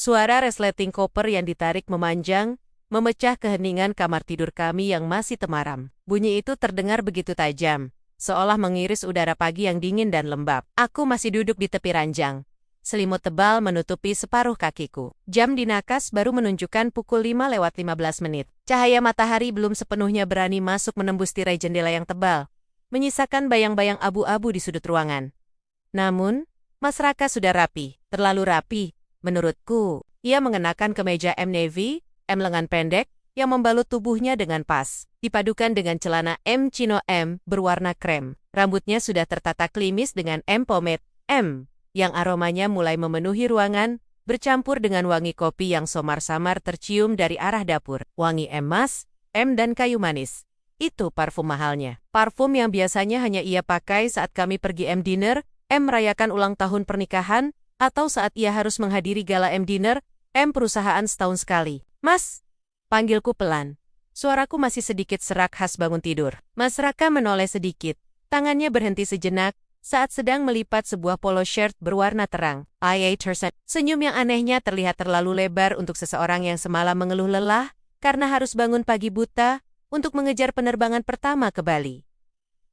Suara resleting koper yang ditarik memanjang, memecah keheningan kamar tidur kami yang masih temaram. Bunyi itu terdengar begitu tajam, seolah mengiris udara pagi yang dingin dan lembab. Aku masih duduk di tepi ranjang. Selimut tebal menutupi separuh kakiku. Jam di nakas baru menunjukkan pukul 5:15. Cahaya matahari belum sepenuhnya berani masuk menembus tirai jendela yang tebal, menyisakan bayang-bayang abu-abu di sudut ruangan. Namun, Mas Raka sudah rapi, terlalu rapi. Menurutku, ia mengenakan kemeja Navy, lengan pendek, yang membalut tubuhnya dengan pas, dipadukan dengan celana chino berwarna krem. Rambutnya sudah tertata klimis dengan pomade yang aromanya mulai memenuhi ruangan, bercampur dengan wangi kopi yang samar-samar tercium dari arah dapur. Wangi emas, dan kayu manis. Itu parfum mahalnya. Parfum yang biasanya hanya ia pakai saat kami pergi dinner, merayakan ulang tahun pernikahan, atau saat ia harus menghadiri gala dinner, perusahaan setahun sekali. Mas, panggilku pelan. Suaraku masih sedikit serak khas bangun tidur. Mas Raka menoleh sedikit. Tangannya berhenti sejenak, saat sedang melipat sebuah polo shirt berwarna terang. Senyum yang anehnya terlihat terlalu lebar untuk seseorang yang semalam mengeluh lelah, karena harus bangun pagi buta, untuk mengejar penerbangan pertama ke Bali.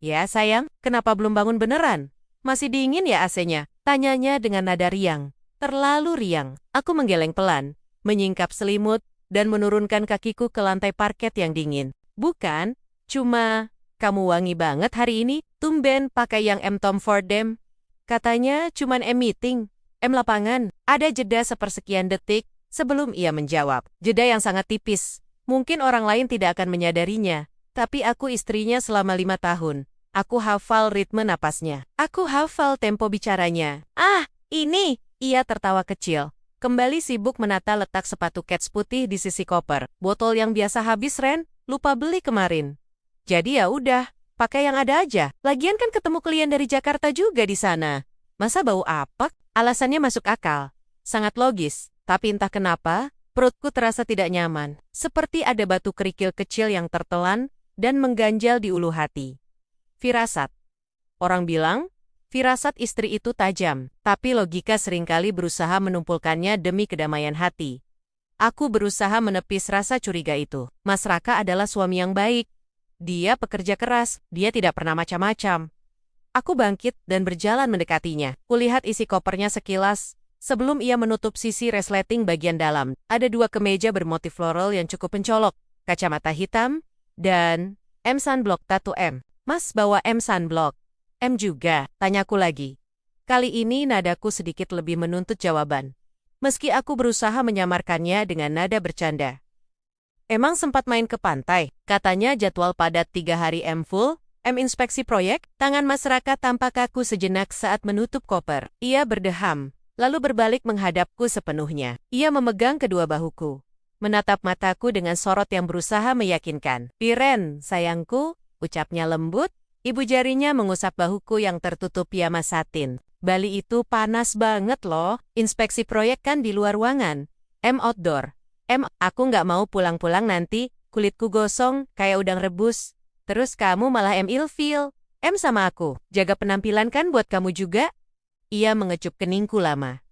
Ya sayang, kenapa belum bangun beneran? Masih dingin ya AC-nya? Tanyanya dengan nada riang. Terlalu riang. Aku menggeleng pelan, menyingkap selimut, dan menurunkan kakiku ke lantai parket yang dingin. Bukan, cuma, kamu wangi banget hari ini, tumben pakai yang Tom Ford Katanya cuman meeting, lapangan. Ada jeda sepersekian detik, sebelum ia menjawab. Jeda yang sangat tipis. Mungkin orang lain tidak akan menyadarinya, tapi aku istrinya selama 5 tahun. Aku hafal ritme napasnya. Aku hafal tempo bicaranya. Ah, ini! Ia tertawa kecil. Kembali sibuk menata letak sepatu kets putih di sisi koper. Botol yang biasa habis, Ren. Lupa beli kemarin. Jadi ya udah, pakai yang ada aja. Lagian kan ketemu klien dari Jakarta juga di sana. Masa bau apek? Alasannya masuk akal. Sangat logis. Tapi entah kenapa, perutku terasa tidak nyaman. Seperti ada batu kerikil kecil yang tertelan dan mengganjal di ulu hati. Firasat. Orang bilang, firasat istri itu tajam, tapi logika seringkali berusaha menumpulkannya demi kedamaian hati. Aku berusaha menepis rasa curiga itu. Mas Raka adalah suami yang baik. Dia pekerja keras, dia tidak pernah macam-macam. Aku bangkit dan berjalan mendekatinya. Kulihat isi kopernya sekilas, sebelum ia menutup sisi resleting bagian dalam. Ada 2 kemeja bermotif floral yang cukup mencolok, kacamata hitam, dan sunblock tattoo Mas bawa sunblock. Juga, tanyaku lagi. Kali ini nadaku sedikit lebih menuntut jawaban. Meski aku berusaha menyamarkannya dengan nada bercanda. Emang sempat main ke pantai? Katanya jadwal padat 3 hari full, inspeksi proyek. Tangan Mas Raka tampak kaku sejenak saat menutup koper. Ia berdeham, lalu berbalik menghadapku sepenuhnya. Ia memegang kedua bahuku, menatap mataku dengan sorot yang berusaha meyakinkan. Piren, sayangku, ucapnya lembut. Ibu jarinya mengusap bahuku yang tertutup piyama satin. Bali itu panas banget loh. Inspeksi proyek kan di luar ruangan. Outdoor. Aku nggak mau pulang-pulang nanti, kulitku gosong, kayak udang rebus. Terus kamu malah ilfeel. Sama aku. Jaga penampilan kan buat kamu juga? Ia mengecup keningku lama.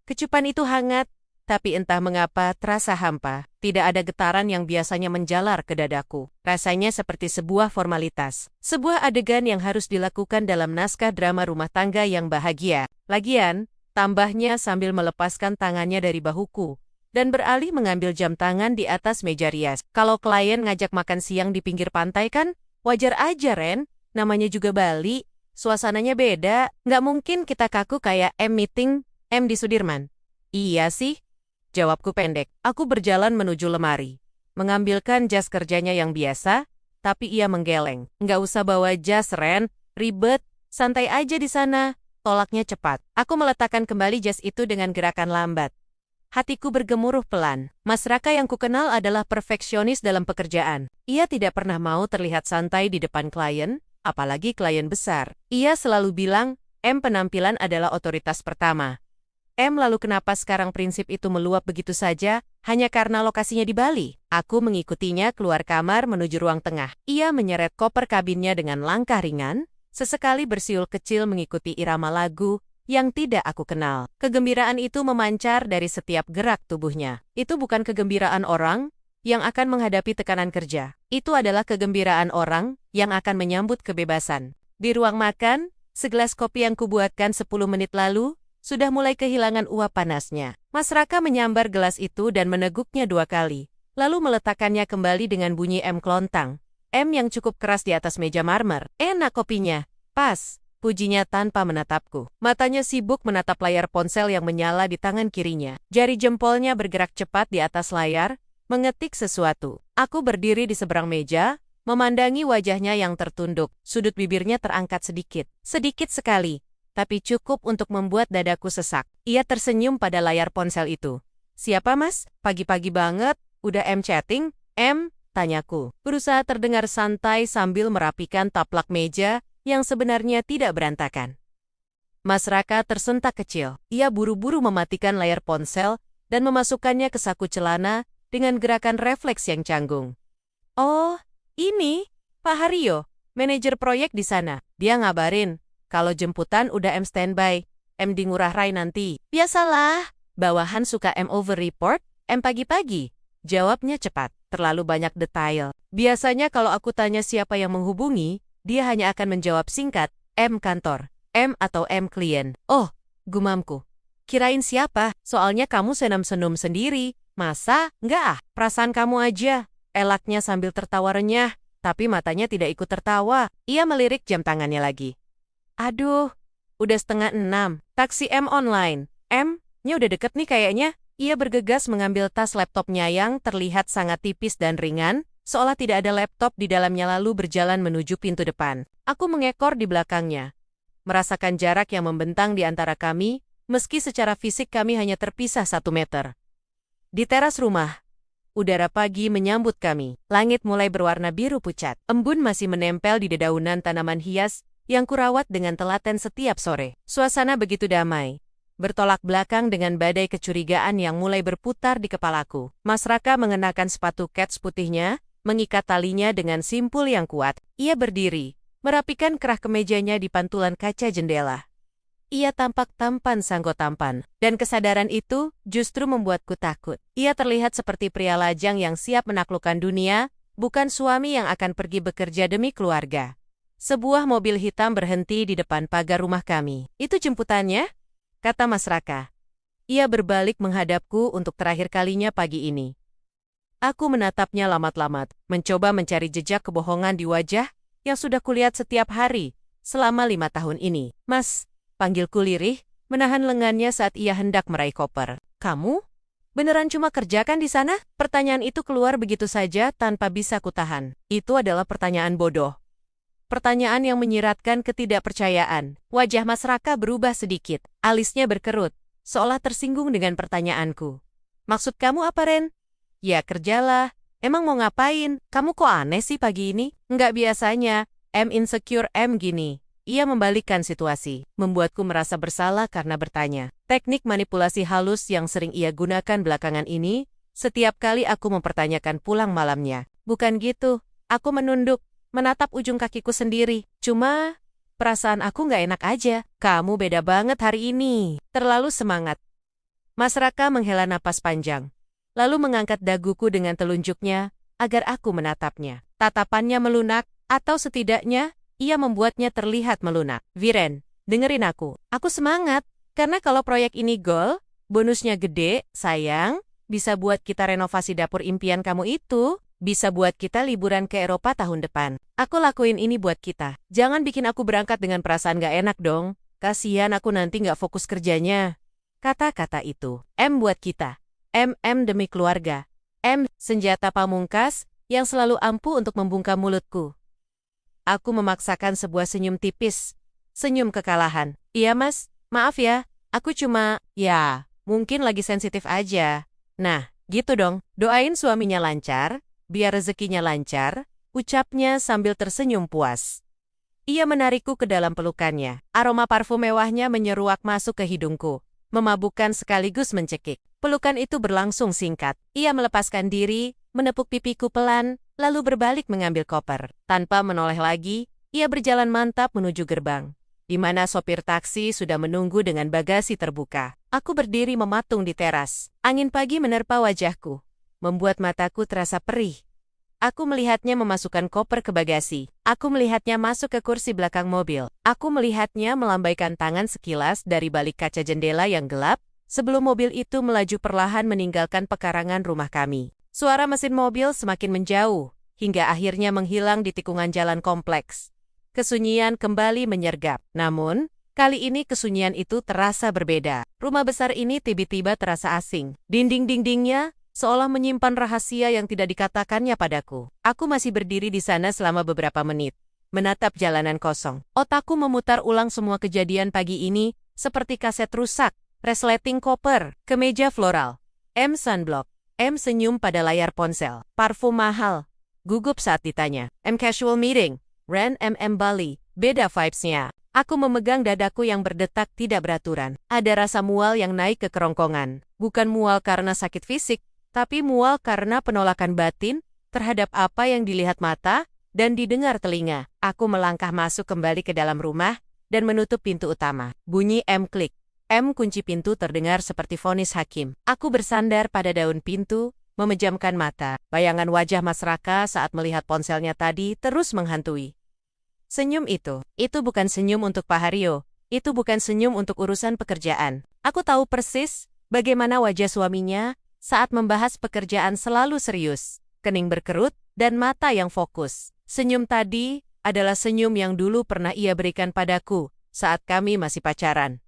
Kecupan itu hangat, tapi entah mengapa terasa hampa. Tidak ada getaran yang biasanya menjalar ke dadaku. Rasanya seperti sebuah formalitas. Sebuah adegan yang harus dilakukan dalam naskah drama rumah tangga yang bahagia. Lagian, tambahnya sambil melepaskan tangannya dari bahuku, dan beralih mengambil jam tangan di atas meja rias. Kalau klien ngajak makan siang di pinggir pantai kan, wajar aja, Ren. Namanya juga Bali, suasananya beda. Nggak mungkin kita kaku kayak meeting, di Sudirman. Iya sih. Jawabku pendek. Aku berjalan menuju lemari. Mengambilkan jas kerjanya yang biasa, tapi ia menggeleng. Nggak usah bawa jas, Ren. Ribet. Santai aja di sana. Tolaknya cepat. Aku meletakkan kembali jas itu dengan gerakan lambat. Hatiku bergemuruh pelan. Mas Raka yang kukenal adalah perfeksionis dalam pekerjaan. Ia tidak pernah mau terlihat santai di depan klien, apalagi klien besar. Ia selalu bilang, penampilan adalah otoritas pertama. Lalu kenapa sekarang prinsip itu meluap begitu saja, hanya karena lokasinya di Bali? Aku mengikutinya keluar kamar menuju ruang tengah. Ia menyeret koper kabinnya dengan langkah ringan, sesekali bersiul kecil mengikuti irama lagu, yang tidak aku kenal. Kegembiraan itu memancar dari setiap gerak tubuhnya. Itu bukan kegembiraan orang yang akan menghadapi tekanan kerja. Itu adalah kegembiraan orang yang akan menyambut kebebasan. Di ruang makan, segelas kopi yang kubuatkan 10 menit lalu sudah mulai kehilangan uap panasnya. Mas Raka menyambar gelas itu dan meneguknya 2 kali, lalu meletakkannya kembali dengan bunyi M kelontang. M yang cukup keras di atas meja marmer. Enak kopinya. Pas. Pujinya tanpa menatapku. Matanya sibuk menatap layar ponsel yang menyala di tangan kirinya. Jari jempolnya bergerak cepat di atas layar, mengetik sesuatu. Aku berdiri di seberang meja, memandangi wajahnya yang tertunduk. Sudut bibirnya terangkat sedikit. Sedikit sekali, tapi cukup untuk membuat dadaku sesak. Ia tersenyum pada layar ponsel itu. Siapa mas? Pagi-pagi banget, udah chatting? Tanyaku. Berusaha terdengar santai sambil merapikan taplak meja yang sebenarnya tidak berantakan. Mas Raka tersentak kecil. Ia buru-buru mematikan layar ponsel dan memasukkannya ke saku celana dengan gerakan refleks yang canggung. Oh, ini Pak Haryo, manajer proyek di sana. Dia ngabarin kalau jemputan udah standby. Di Ngurah Rai nanti. Biasalah, bawahan suka over report, pagi-pagi. Jawabnya cepat, terlalu banyak detail. Biasanya kalau aku tanya siapa yang menghubungi, dia hanya akan menjawab singkat, kantor, atau klien. Oh, gumamku. Kirain siapa? Soalnya kamu senam-senum sendiri. Masa? Enggak ah, perasaan kamu aja. Elaknya sambil tertawa renyah, tapi matanya tidak ikut tertawa. Ia melirik jam tangannya lagi. Aduh, udah 5:30. Taksi online. Nya udah deket nih kayaknya. Ia bergegas mengambil tas laptopnya yang terlihat sangat tipis dan ringan, seolah tidak ada laptop di dalamnya lalu berjalan menuju pintu depan. Aku mengekor di belakangnya, merasakan jarak yang membentang di antara kami, meski secara fisik kami hanya terpisah 1 meter. Di teras rumah, udara pagi menyambut kami. Langit mulai berwarna biru pucat. Embun masih menempel di dedaunan tanaman hias yang kurawat dengan telaten setiap sore. Suasana begitu damai, bertolak belakang dengan badai kecurigaan yang mulai berputar di kepalaku. Mas Raka mengenakan sepatu kets putihnya, mengikat talinya dengan simpul yang kuat. Ia berdiri, merapikan kerah kemejanya di pantulan kaca jendela. Ia tampak tampan sanggo tampan, dan kesadaran itu justru membuatku takut. Ia terlihat seperti pria lajang yang siap menaklukkan dunia, bukan suami yang akan pergi bekerja demi keluarga. Sebuah mobil hitam berhenti di depan pagar rumah kami. Itu jemputannya? Kata Mas Raka. Ia berbalik menghadapku untuk terakhir kalinya pagi ini. Aku menatapnya lamat-lamat, mencoba mencari jejak kebohongan di wajah yang sudah kulihat setiap hari selama 5 tahun ini. Mas, panggilku lirih, menahan lengannya saat ia hendak meraih koper. Kamu? Beneran cuma kerja kan di sana? Pertanyaan itu keluar begitu saja tanpa bisa kutahan. Itu adalah pertanyaan bodoh. Pertanyaan yang menyiratkan ketidakpercayaan. Wajah Mas Raka berubah sedikit. Alisnya berkerut, seolah tersinggung dengan pertanyaanku. Maksud kamu apa, Ren? Ya kerjalah. Emang mau ngapain? Kamu kok aneh sih pagi ini? Enggak biasanya. Insecure gini. Ia membalikkan situasi, membuatku merasa bersalah karena bertanya. Teknik manipulasi halus yang sering ia gunakan belakangan ini, setiap kali aku mempertanyakan pulang malamnya. Bukan gitu. Aku menunduk, menatap ujung kakiku sendiri. Cuma, perasaan aku nggak enak aja. Kamu beda banget hari ini. Terlalu semangat. Mas Raka menghela napas panjang, lalu mengangkat daguku dengan telunjuknya, agar aku menatapnya. Tatapannya melunak, atau setidaknya, ia membuatnya terlihat melunak. Viren, dengerin aku. Aku semangat, karena kalau proyek ini gol, bonusnya gede, sayang, bisa buat kita renovasi dapur impian kamu itu. Bisa buat kita liburan ke Eropa tahun depan. Aku lakuin ini buat kita. Jangan bikin aku berangkat dengan perasaan gak enak dong. Kasihan aku nanti gak fokus kerjanya. Kata-kata itu. Buat kita. Demi keluarga. Senjata pamungkas yang selalu ampuh untuk membungkam mulutku. Aku memaksakan sebuah senyum tipis. Senyum kekalahan. Iya mas, maaf ya. Aku cuma, mungkin lagi sensitif aja. Nah, gitu dong. Doain suaminya lancar. Biar rezekinya lancar, ucapnya sambil tersenyum puas. Ia menarikku ke dalam pelukannya. Aroma parfum mewahnya menyeruak masuk ke hidungku, memabukkan sekaligus mencekik. Pelukan itu berlangsung singkat. Ia melepaskan diri, menepuk pipiku pelan, lalu berbalik mengambil koper. Tanpa menoleh lagi, ia berjalan mantap menuju gerbang. di mana sopir taksi sudah menunggu dengan bagasi terbuka. Aku berdiri mematung di teras. Angin pagi menerpa wajahku, membuat mataku terasa perih. Aku melihatnya memasukkan koper ke bagasi. Aku melihatnya masuk ke kursi belakang mobil. Aku melihatnya melambaikan tangan sekilas dari balik kaca jendela yang gelap, sebelum mobil itu melaju perlahan meninggalkan pekarangan rumah kami. Suara mesin mobil semakin menjauh, hingga akhirnya menghilang di tikungan jalan kompleks. Kesunyian kembali menyergap. Namun, kali ini kesunyian itu terasa berbeda. Rumah besar ini tiba-tiba terasa asing. Dinding-dindingnya seolah menyimpan rahasia yang tidak dikatakannya padaku. Aku masih berdiri di sana selama beberapa menit, menatap jalanan kosong. Otakku memutar ulang semua kejadian pagi ini, seperti kaset rusak, resleting koper, kemeja floral, M sunblock, M senyum pada layar ponsel, parfum mahal, gugup saat ditanya, M casual meeting, Ren Bali, beda vibes-nya. Aku memegang dadaku yang berdetak tidak beraturan. Ada rasa mual yang naik ke kerongkongan. Bukan mual karena sakit fisik, tapi mual karena penolakan batin terhadap apa yang dilihat mata dan didengar telinga. Aku melangkah masuk kembali ke dalam rumah dan menutup pintu utama. Bunyi M klik. M kunci pintu terdengar seperti vonis hakim. Aku bersandar pada daun pintu, memejamkan mata. Bayangan wajah Mas Raka saat melihat ponselnya tadi terus menghantui. Senyum itu bukan senyum untuk Pak Haryo. Itu bukan senyum untuk urusan pekerjaan. Aku tahu persis bagaimana wajah suaminya saat membahas pekerjaan selalu serius, kening berkerut, dan mata yang fokus. Senyum tadi adalah senyum yang dulu pernah ia berikan padaku saat kami masih pacaran.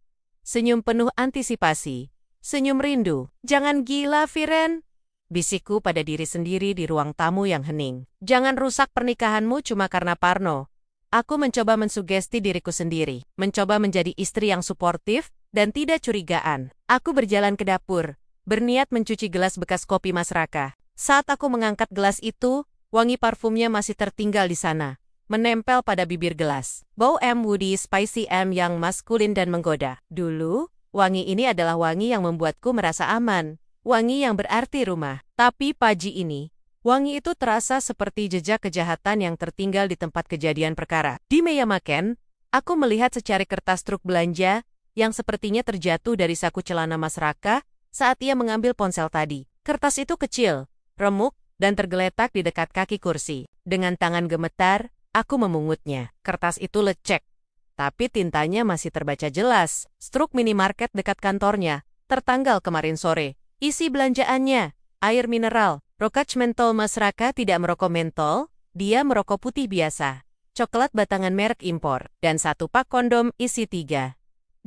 Senyum penuh antisipasi, senyum rindu. Jangan gila, Viren, bisikku pada diri sendiri di ruang tamu yang hening. Jangan rusak pernikahanmu cuma karena Parno. Aku mencoba mensugesti diriku sendiri, mencoba menjadi istri yang suportif dan tidak curigaan. Aku berjalan ke dapur, berniat mencuci gelas bekas kopi Mas Raka. Saat aku mengangkat gelas itu, wangi parfumnya masih tertinggal di sana, menempel pada bibir gelas. Bau M woody spicy M yang maskulin dan menggoda. Dulu, wangi ini adalah wangi yang membuatku merasa aman, wangi yang berarti rumah. Tapi pagi ini, wangi itu terasa seperti jejak kejahatan yang tertinggal di tempat kejadian perkara. Di meja makan, aku melihat secari kertas truk belanja yang sepertinya terjatuh dari saku celana Mas Raka saat ia mengambil ponsel tadi. Kertas itu kecil, remuk, dan tergeletak di dekat kaki kursi. Dengan tangan gemetar, aku memungutnya. Kertas itu lecek, tapi tintanya masih terbaca jelas. Struk minimarket dekat kantornya, tertanggal kemarin sore. Isi belanjaannya, air mineral, rokach mentol. Mas Raka tidak merokok mentol, dia merokok putih biasa. Coklat batangan merek impor, dan satu pak kondom isi 3.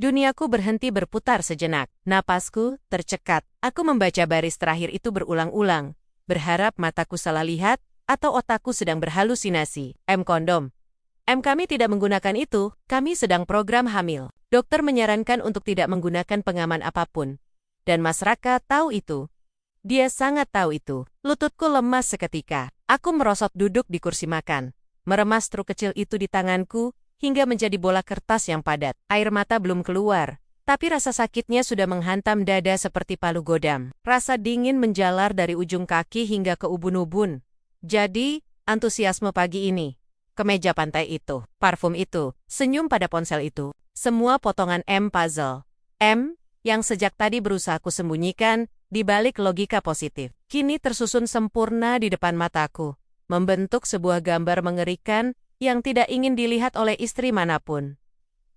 Duniaku berhenti berputar sejenak. Napasku tercekat. Aku membaca baris terakhir itu berulang-ulang, berharap mataku salah lihat atau otakku sedang berhalusinasi. M kondom. M kami tidak menggunakan itu, kami sedang program hamil. Dokter menyarankan untuk tidak menggunakan pengaman apapun. Dan Mas Raka tahu itu. Dia sangat tahu itu. Lututku lemas seketika. Aku merosot duduk di kursi makan, meremas truk kecil itu di tanganku, hingga menjadi bola kertas yang padat. Air mata belum keluar, tapi rasa sakitnya sudah menghantam dada seperti palu godam. Rasa dingin menjalar dari ujung kaki hingga ke ubun-ubun. Jadi, antusiasme pagi ini, kemeja pantai itu, parfum itu, senyum pada ponsel itu, semua potongan M puzzle. M, yang sejak tadi berusaha aku sembunyikan, di balik logika positif, kini tersusun sempurna di depan mataku, membentuk sebuah gambar mengerikan yang tidak ingin dilihat oleh istri manapun.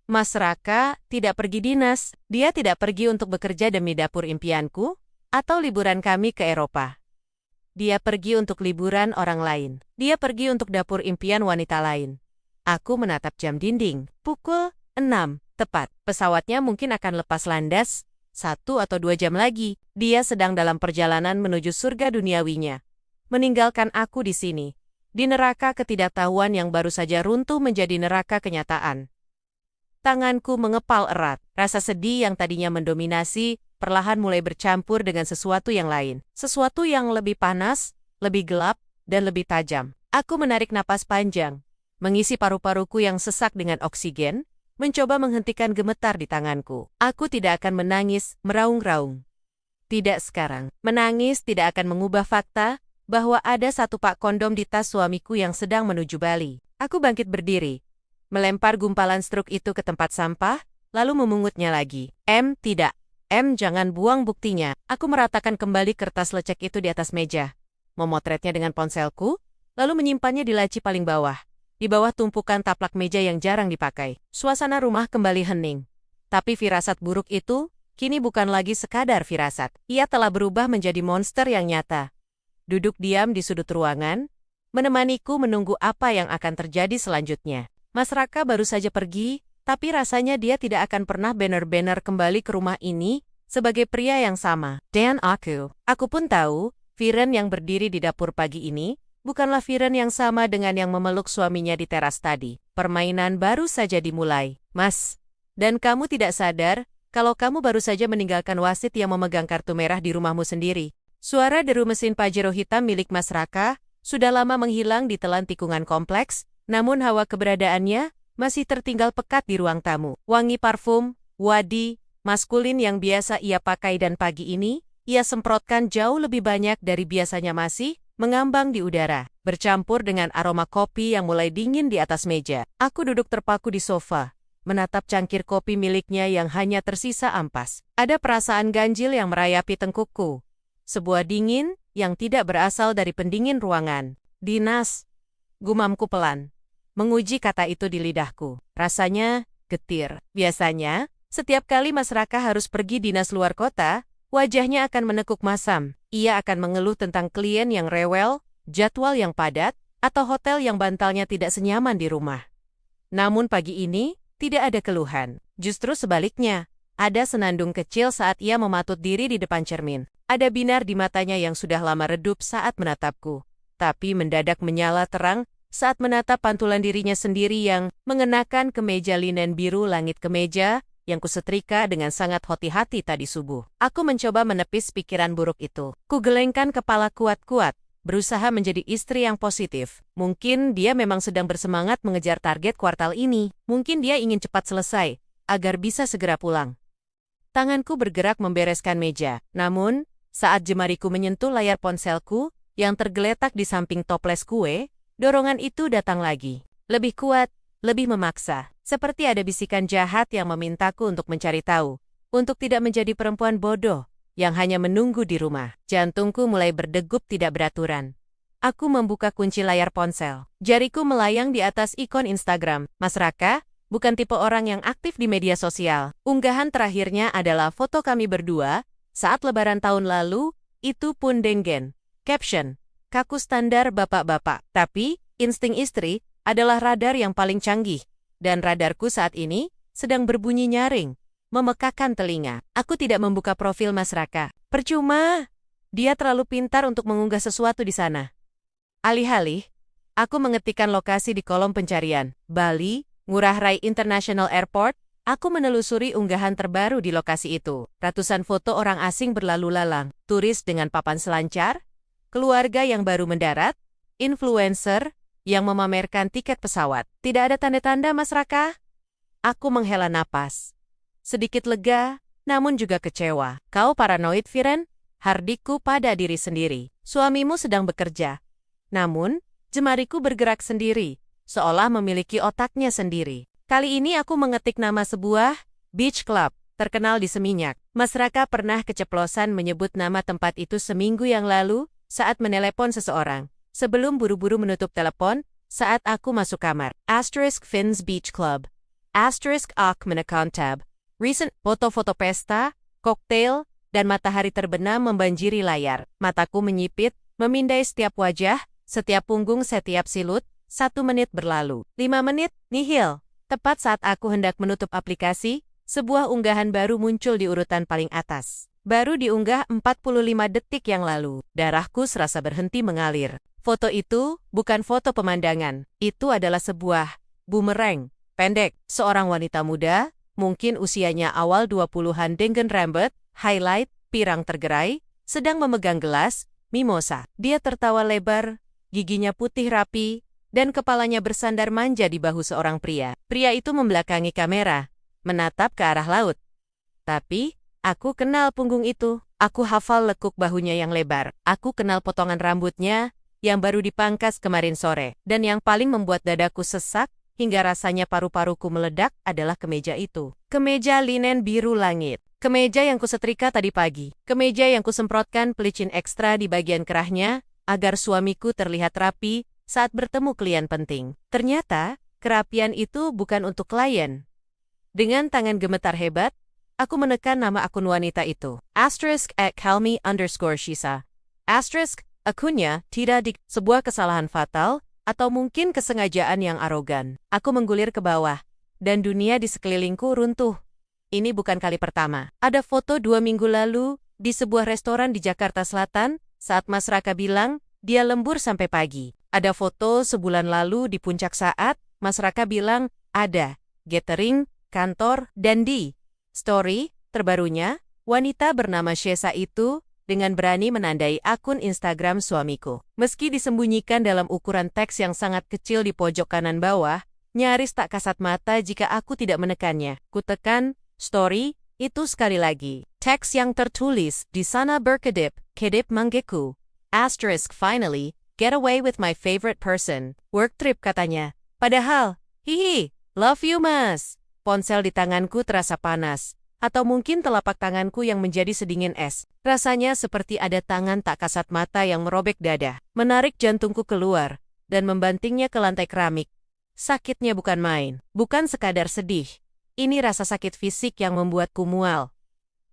Mas Raka tidak pergi dinas, dia tidak pergi untuk bekerja demi dapur impianku, atau liburan kami ke Eropa. Dia pergi untuk liburan orang lain. Dia pergi untuk dapur impian wanita lain. Aku menatap jam dinding. Pukul 6, tepat. Pesawatnya mungkin akan lepas landas, 1 atau 2 jam lagi. Dia sedang dalam perjalanan menuju surga duniawinya, meninggalkan aku di sini, di neraka ketidaktahuan yang baru saja runtuh menjadi neraka kenyataan. Tanganku mengepal erat. Rasa sedih yang tadinya mendominasi, perlahan mulai bercampur dengan sesuatu yang lain. Sesuatu yang lebih panas, lebih gelap, dan lebih tajam. Aku menarik napas panjang, mengisi paru-paruku yang sesak dengan oksigen, mencoba menghentikan gemetar di tanganku. Aku tidak akan menangis, meraung-raung. Tidak sekarang. Menangis tidak akan mengubah fakta bahwa ada 1 pak kondom di tas suamiku yang sedang menuju Bali. Aku bangkit berdiri, melempar gumpalan struk itu ke tempat sampah, lalu memungutnya lagi. Tidak. Jangan buang buktinya. Aku meratakan kembali kertas lecek itu di atas meja, memotretnya dengan ponselku, lalu menyimpannya di laci paling bawah, di bawah tumpukan taplak meja yang jarang dipakai. Suasana rumah kembali hening. Tapi firasat buruk itu kini bukan lagi sekadar firasat. Ia telah berubah menjadi monster yang nyata. Duduk diam di sudut ruangan, menemaniku menunggu apa yang akan terjadi selanjutnya. Mas Raka baru saja pergi, tapi rasanya dia tidak akan pernah benar-benar kembali ke rumah ini sebagai pria yang sama. Dan aku pun tahu, Viren yang berdiri di dapur pagi ini bukanlah Viren yang sama dengan yang memeluk suaminya di teras tadi. Permainan baru saja dimulai. Mas, dan kamu tidak sadar kalau kamu baru saja meninggalkan wasit yang memegang kartu merah di rumahmu sendiri. Suara deru mesin Pajero hitam milik Mas Raka sudah lama menghilang di telan tikungan kompleks, namun hawa keberadaannya masih tertinggal pekat di ruang tamu. Wangi parfum, wadi, maskulin yang biasa ia pakai dan pagi ini, ia semprotkan jauh lebih banyak dari biasanya masih mengambang di udara, bercampur dengan aroma kopi yang mulai dingin di atas meja. Aku duduk terpaku di sofa, menatap cangkir kopi miliknya yang hanya tersisa ampas. Ada perasaan ganjil yang merayapi tengkukku. Sebuah dingin yang tidak berasal dari pendingin ruangan. Dinas, gumamku pelan, menguji kata itu di lidahku. Rasanya getir. Biasanya, setiap kali Mas Raka harus pergi dinas luar kota, wajahnya akan menekuk masam. Ia akan mengeluh tentang klien yang rewel, jadwal yang padat, atau hotel yang bantalnya tidak senyaman di rumah. Namun pagi ini, tidak ada keluhan. Justru sebaliknya, ada senandung kecil saat ia mematut diri di depan cermin. Ada binar di matanya yang sudah lama redup saat menatapku, tapi mendadak menyala terang saat menatap pantulan dirinya sendiri yang mengenakan kemeja linen biru langit kemeja yang kusetrika dengan sangat hati-hati tadi subuh. Aku mencoba menepis pikiran buruk itu. Kugelengkan kepala kuat-kuat, berusaha menjadi istri yang positif. Mungkin dia memang sedang bersemangat mengejar target kuartal ini. Mungkin dia ingin cepat selesai, agar bisa segera pulang. Tanganku bergerak membereskan meja. Namun, saat jemariku menyentuh layar ponselku, yang tergeletak di samping toples kue, dorongan itu datang lagi. Lebih kuat, lebih memaksa. Seperti ada bisikan jahat yang memintaku untuk mencari tahu. Untuk tidak menjadi perempuan bodoh yang hanya menunggu di rumah. Jantungku mulai berdegup tidak beraturan. Aku membuka kunci layar ponsel. Jariku melayang di atas ikon Instagram. Mas Raka, bukan tipe orang yang aktif di media sosial. Unggahan terakhirnya adalah foto kami berdua saat lebaran tahun lalu, itu pun denggen. Caption, kaku standar bapak-bapak. Tapi, insting istri adalah radar yang paling canggih. Dan radarku saat ini sedang berbunyi nyaring, memekakan telinga. Aku tidak membuka profil Mas Raka. Percuma. Dia terlalu pintar untuk mengunggah sesuatu di sana. Alih-alih, aku mengetikkan lokasi di kolom pencarian. Bali, Ngurah Rai International Airport. Aku menelusuri unggahan terbaru di lokasi itu. Ratusan foto orang asing berlalu lalang. Turis dengan papan selancar, keluarga yang baru mendarat, influencer yang memamerkan tiket pesawat. Tidak ada tanda-tanda Mas Raka. Aku menghela napas. Sedikit lega, namun juga kecewa. Kau paranoid, Viren? Hardikku pada diri sendiri. Suamimu sedang bekerja. Namun, jemariku bergerak sendiri, seolah memiliki otaknya sendiri. Kali ini aku mengetik nama sebuah beach club terkenal di Seminyak. Mas Raka pernah keceplosan menyebut nama tempat itu seminggu yang lalu saat menelepon seseorang. Sebelum buru-buru menutup telepon, saat aku masuk kamar. *Fins Beach Club. *Ak Menekantab. Recent foto-foto pesta, koktail, dan matahari terbenam membanjiri layar. Mataku menyipit, memindai setiap wajah, setiap punggung, setiap silut. 1 menit berlalu. 5 menit, nihil. Tepat saat aku hendak menutup aplikasi, sebuah unggahan baru muncul di urutan paling atas. Baru diunggah 45 detik yang lalu. Darahku serasa berhenti mengalir. Foto itu bukan foto pemandangan. Itu adalah sebuah bumerang pendek. Seorang wanita muda, mungkin usianya awal 20-an dengan rambut, highlight, pirang tergerai, sedang memegang gelas mimosa. Dia tertawa lebar, giginya putih rapi, dan kepalanya bersandar manja di bahu seorang pria. Pria itu membelakangi kamera, menatap ke arah laut. Tapi, aku kenal punggung itu. Aku hafal lekuk bahunya yang lebar. Aku kenal potongan rambutnya yang baru dipangkas kemarin sore. Dan yang paling membuat dadaku sesak, hingga rasanya paru-paruku meledak adalah kemeja itu. Kemeja linen biru langit. Kemeja yang kusetrika tadi pagi. Kemeja yang kusemprotkan pelicin ekstra di bagian kerahnya, agar suamiku terlihat rapi saat bertemu klien penting. Ternyata, kerapian itu bukan untuk klien. Dengan tangan gemetar hebat, aku menekan nama akun wanita itu. *@calmi_shisa. Akunnya tidak sebuah kesalahan fatal, atau mungkin kesengajaan yang arogan. Aku menggulir ke bawah, dan dunia di sekelilingku runtuh. Ini bukan kali pertama. Ada foto 2 minggu lalu, di sebuah restoran di Jakarta Selatan, saat Mas Raka bilang, dia lembur sampai pagi. Ada foto sebulan lalu di puncak saat, Mas Raka bilang, ada catering, kantor, dan di story terbarunya, wanita bernama Shesa itu dengan berani menandai akun Instagram suamiku. Meski disembunyikan dalam ukuran teks yang sangat kecil di pojok kanan bawah, nyaris tak kasat mata jika aku tidak menekannya. Kutekan story itu sekali lagi. Teks yang tertulis di sana berkedip manggeku. *finally, get away with my favorite person. Work trip katanya. Padahal, hihi, love you mas. Ponsel di tanganku terasa panas. Atau mungkin telapak tanganku yang menjadi sedingin es. Rasanya seperti ada tangan tak kasat mata yang merobek dada, menarik jantungku keluar, dan membantingnya ke lantai keramik. Sakitnya bukan main, bukan sekadar sedih. Ini rasa sakit fisik yang membuatku mual.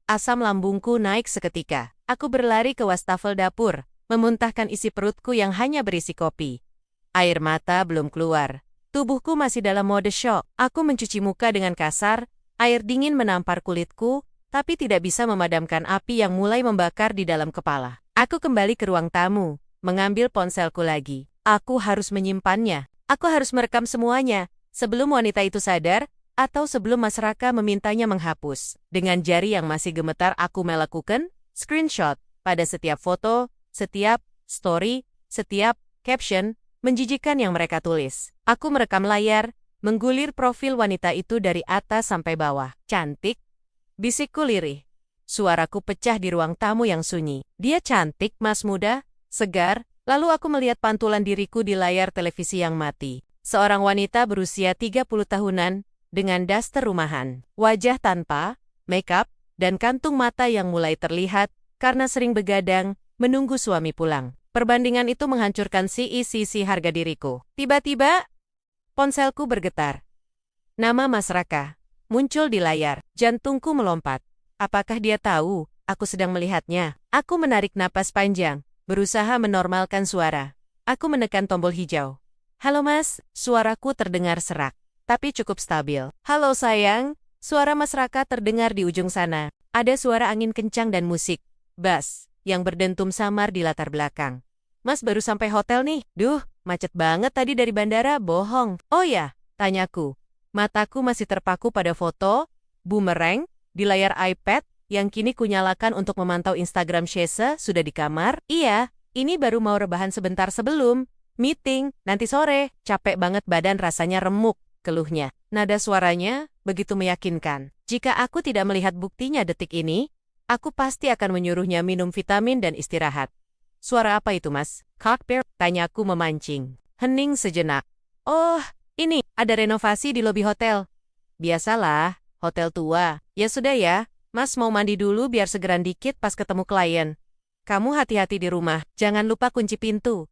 Asam lambungku naik seketika. Aku berlari ke wastafel dapur, memuntahkan isi perutku yang hanya berisi kopi. Air mata belum keluar. Tubuhku masih dalam mode shock. Aku mencuci muka dengan kasar. Air dingin menampar kulitku, tapi tidak bisa memadamkan api yang mulai membakar di dalam kepala. Aku kembali ke ruang tamu, mengambil ponselku lagi. Aku harus menyimpannya. Aku harus merekam semuanya, sebelum wanita itu sadar, atau sebelum Mas Raka memintanya menghapus. Dengan jari yang masih gemetar aku melakukan screenshot pada setiap foto, setiap story, setiap caption, menjijikan yang mereka tulis. Aku merekam layar, menggulir profil wanita itu dari atas sampai bawah. Cantik, bisikku lirih. Suaraku pecah di ruang tamu yang sunyi. Dia cantik, mas muda, segar. Lalu aku melihat pantulan diriku di layar televisi yang mati. Seorang wanita berusia 30 tahunan, dengan daster rumahan, wajah tanpa makeup, dan kantung mata yang mulai terlihat karena sering begadang menunggu suami pulang. Perbandingan itu menghancurkan sisi harga diriku. Tiba-tiba, ponselku bergetar. Nama Mas Raka muncul di layar. Jantungku melompat. Apakah dia tahu aku sedang melihatnya? Aku menarik napas panjang, berusaha menormalkan suara. Aku menekan tombol hijau. Halo mas, suaraku terdengar serak, tapi cukup stabil. Halo sayang, suara Mas Raka terdengar di ujung sana. Ada suara angin kencang dan musik bass yang berdentum samar di latar belakang. Mas baru sampai hotel nih. Duh, macet banget tadi dari bandara. Bohong. Oh ya, tanyaku. Mataku masih terpaku pada foto bumerang di layar iPad yang kini kunyalakan untuk memantau Instagram Shesa. Sudah di kamar? Iya, ini baru mau rebahan sebentar sebelum meeting. Nanti sore. Capek banget badan, rasanya remuk, keluhnya. Nada suaranya begitu meyakinkan. Jika aku tidak melihat buktinya detik ini, aku pasti akan menyuruhnya minum vitamin dan istirahat. Suara apa itu mas? Cockpit, tanyaku memancing. Hening sejenak. Oh, ini, ada renovasi di lobi hotel. Biasalah, hotel tua. Ya sudah ya, mas mau mandi dulu biar segeran dikit pas ketemu klien. Kamu hati-hati di rumah, jangan lupa kunci pintu.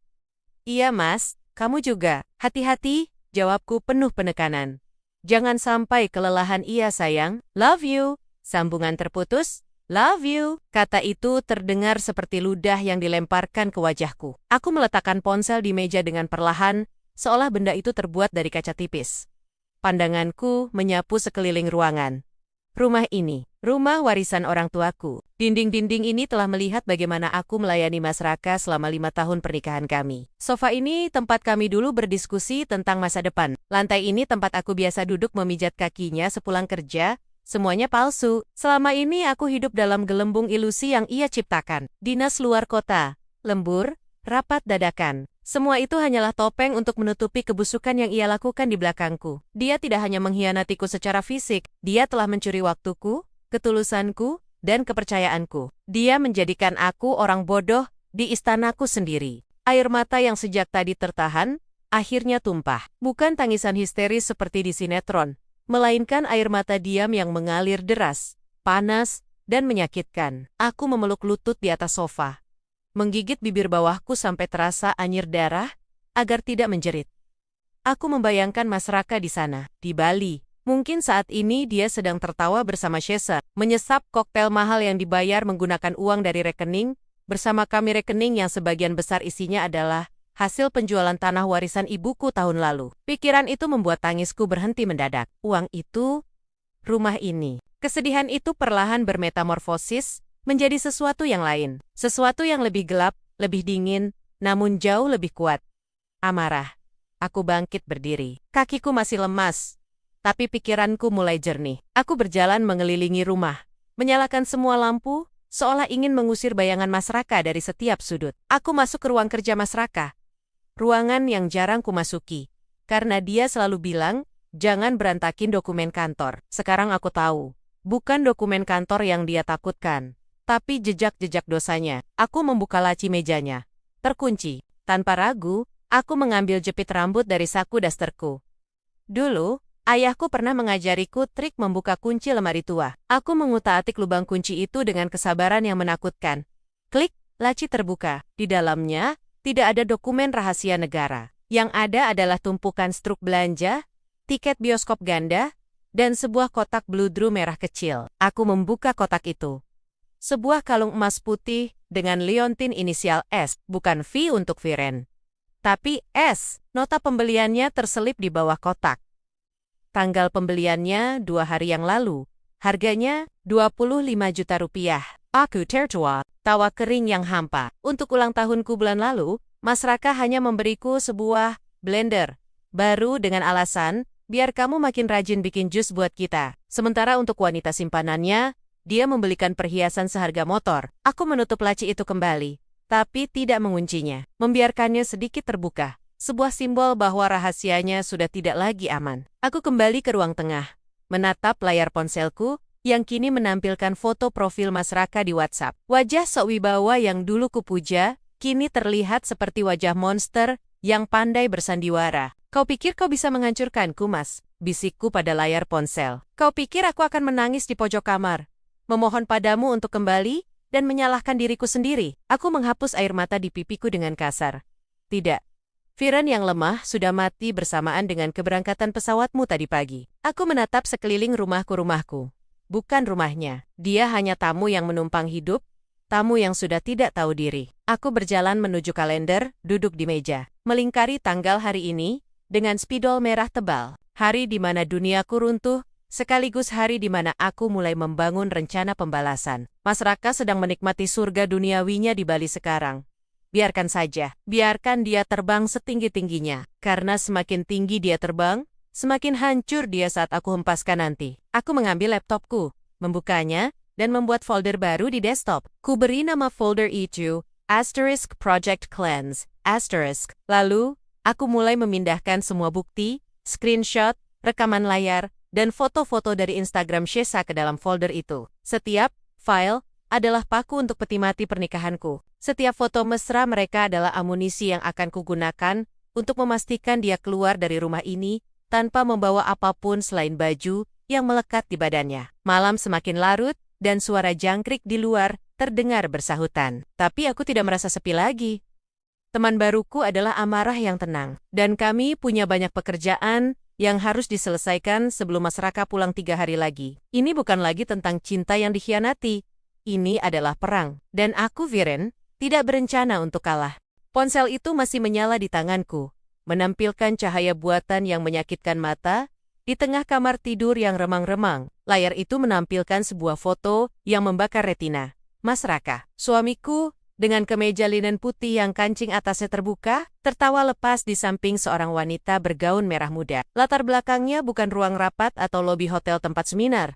Iya mas, kamu juga. Hati-hati, jawabku penuh penekanan. Jangan sampai kelelahan. Iya sayang, love you. Sambungan terputus. Love you, kata itu terdengar seperti ludah yang dilemparkan ke wajahku. Aku meletakkan ponsel di meja dengan perlahan, seolah benda itu terbuat dari kaca tipis. Pandanganku menyapu sekeliling ruangan. Rumah ini, rumah warisan orang tuaku. Dinding-dinding ini telah melihat bagaimana aku melayani Mas Raka selama 5 tahun pernikahan kami. Sofa ini tempat kami dulu berdiskusi tentang masa depan. Lantai ini tempat aku biasa duduk memijat kakinya sepulang kerja. Semuanya palsu. Selama ini aku hidup dalam gelembung ilusi yang ia ciptakan. Dinas luar kota, lembur, rapat dadakan. Semua itu hanyalah topeng untuk menutupi kebusukan yang ia lakukan di belakangku. Dia tidak hanya mengkhianatiku secara fisik, dia telah mencuri waktuku, ketulusanku, dan kepercayaanku. Dia menjadikan aku orang bodoh di istanaku sendiri. Air mata yang sejak tadi tertahan, akhirnya tumpah. Bukan tangisan histeris seperti di sinetron, melainkan air mata diam yang mengalir deras, panas, dan menyakitkan. Aku memeluk lutut di atas sofa, menggigit bibir bawahku sampai terasa anyir darah, agar tidak menjerit. Aku membayangkan Mas Raka di sana, di Bali. Mungkin saat ini dia sedang tertawa bersama Shesa, menyesap koktail mahal yang dibayar menggunakan uang dari rekening, bersama kami rekening yang sebagian besar isinya adalah hasil penjualan tanah warisan ibuku tahun lalu. Pikiran itu membuat tangisku berhenti mendadak. Uang itu, rumah ini. Kesedihan itu perlahan bermetamorfosis menjadi sesuatu yang lain. Sesuatu yang lebih gelap, lebih dingin, namun jauh lebih kuat. Amarah. Aku bangkit berdiri. Kakiku masih lemas, tapi pikiranku mulai jernih. Aku berjalan mengelilingi rumah, menyalakan semua lampu, seolah ingin mengusir bayangan Mas Raka dari setiap sudut. Aku masuk ke ruang kerja Mas Raka. Ruangan yang jarang kumasuki, karena dia selalu bilang, jangan berantakin dokumen kantor. Sekarang aku tahu, bukan dokumen kantor yang dia takutkan, tapi jejak-jejak dosanya. Aku membuka laci mejanya. Terkunci. Tanpa ragu, aku mengambil jepit rambut dari saku dasterku. Dulu, ayahku pernah mengajariku trik membuka kunci lemari tua. Aku mengutak-atik lubang kunci itu dengan kesabaran yang menakutkan. Klik, laci terbuka. Di dalamnya, tidak ada dokumen rahasia negara. Yang ada adalah tumpukan struk belanja, tiket bioskop ganda, dan sebuah kotak bludru merah kecil. Aku membuka kotak itu. Sebuah kalung emas putih dengan liontin inisial S, bukan V untuk Viren, tapi S. Nota pembeliannya terselip di bawah kotak. Tanggal pembeliannya 2 hari yang lalu. Harganya 25 juta rupiah. Aku tertawa, tawa kering yang hampa. Untuk ulang tahunku bulan lalu, Mas Raka hanya memberiku sebuah blender baru dengan alasan, biar kamu makin rajin bikin jus buat kita. Sementara untuk wanita simpanannya, dia membelikan perhiasan seharga motor. Aku menutup laci itu kembali, tapi tidak menguncinya. Membiarkannya sedikit terbuka. Sebuah simbol bahwa rahasianya sudah tidak lagi aman. Aku kembali ke ruang tengah, menatap layar ponselku, yang kini menampilkan foto profil Mas Raka di WhatsApp. Wajah sok wibawa yang dulu kupuja, kini terlihat seperti wajah monster yang pandai bersandiwara. Kau pikir kau bisa menghancurkanku, Mas? Bisikku pada layar ponsel. Kau pikir aku akan menangis di pojok kamar, memohon padamu untuk kembali, dan menyalahkan diriku sendiri? Aku menghapus air mata di pipiku dengan kasar. Tidak. Viren yang lemah sudah mati bersamaan dengan keberangkatan pesawatmu tadi pagi. Aku menatap sekeliling rumahku. Bukan rumahnya. Dia hanya tamu yang menumpang hidup, tamu yang sudah tidak tahu diri. Aku berjalan menuju kalender, duduk di meja, melingkari tanggal hari ini, dengan spidol merah tebal. Hari di mana duniaku runtuh, sekaligus hari di mana aku mulai membangun rencana pembalasan. Mas Raka sedang menikmati surga duniawinya di Bali sekarang. Biarkan saja, biarkan dia terbang setinggi-tingginya. Karena semakin tinggi dia terbang, semakin hancur dia saat aku hempaskan nanti. Aku mengambil laptopku, membukanya, dan membuat folder baru di desktop. Ku beri nama folder itu, *Project Cleanse, *. Lalu, aku mulai memindahkan semua bukti, screenshot, rekaman layar, dan foto-foto dari Instagram Shesa ke dalam folder itu. Setiap file adalah paku untuk peti mati pernikahanku. Setiap foto mesra mereka adalah amunisi yang akan kugunakan untuk memastikan dia keluar dari rumah ini tanpa membawa apapun selain baju yang melekat di badannya. Malam semakin larut, dan suara jangkrik di luar terdengar bersahutan. Tapi aku tidak merasa sepi lagi. Teman baruku adalah Amarah yang tenang, dan kami punya banyak pekerjaan yang harus diselesaikan sebelum Mas Raka pulang 3 hari lagi. Ini bukan lagi tentang cinta yang dikhianati. Ini adalah perang, dan aku, Viren, tidak berencana untuk kalah. Ponsel itu masih menyala di tanganku, menampilkan cahaya buatan yang menyakitkan mata, di tengah kamar tidur yang remang-remang. Layar itu menampilkan sebuah foto yang membakar retina. Mas Raka, suamiku, dengan kemeja linen putih yang kancing atasnya terbuka, tertawa lepas di samping seorang wanita bergaun merah muda. Latar belakangnya bukan ruang rapat atau lobi hotel tempat seminar,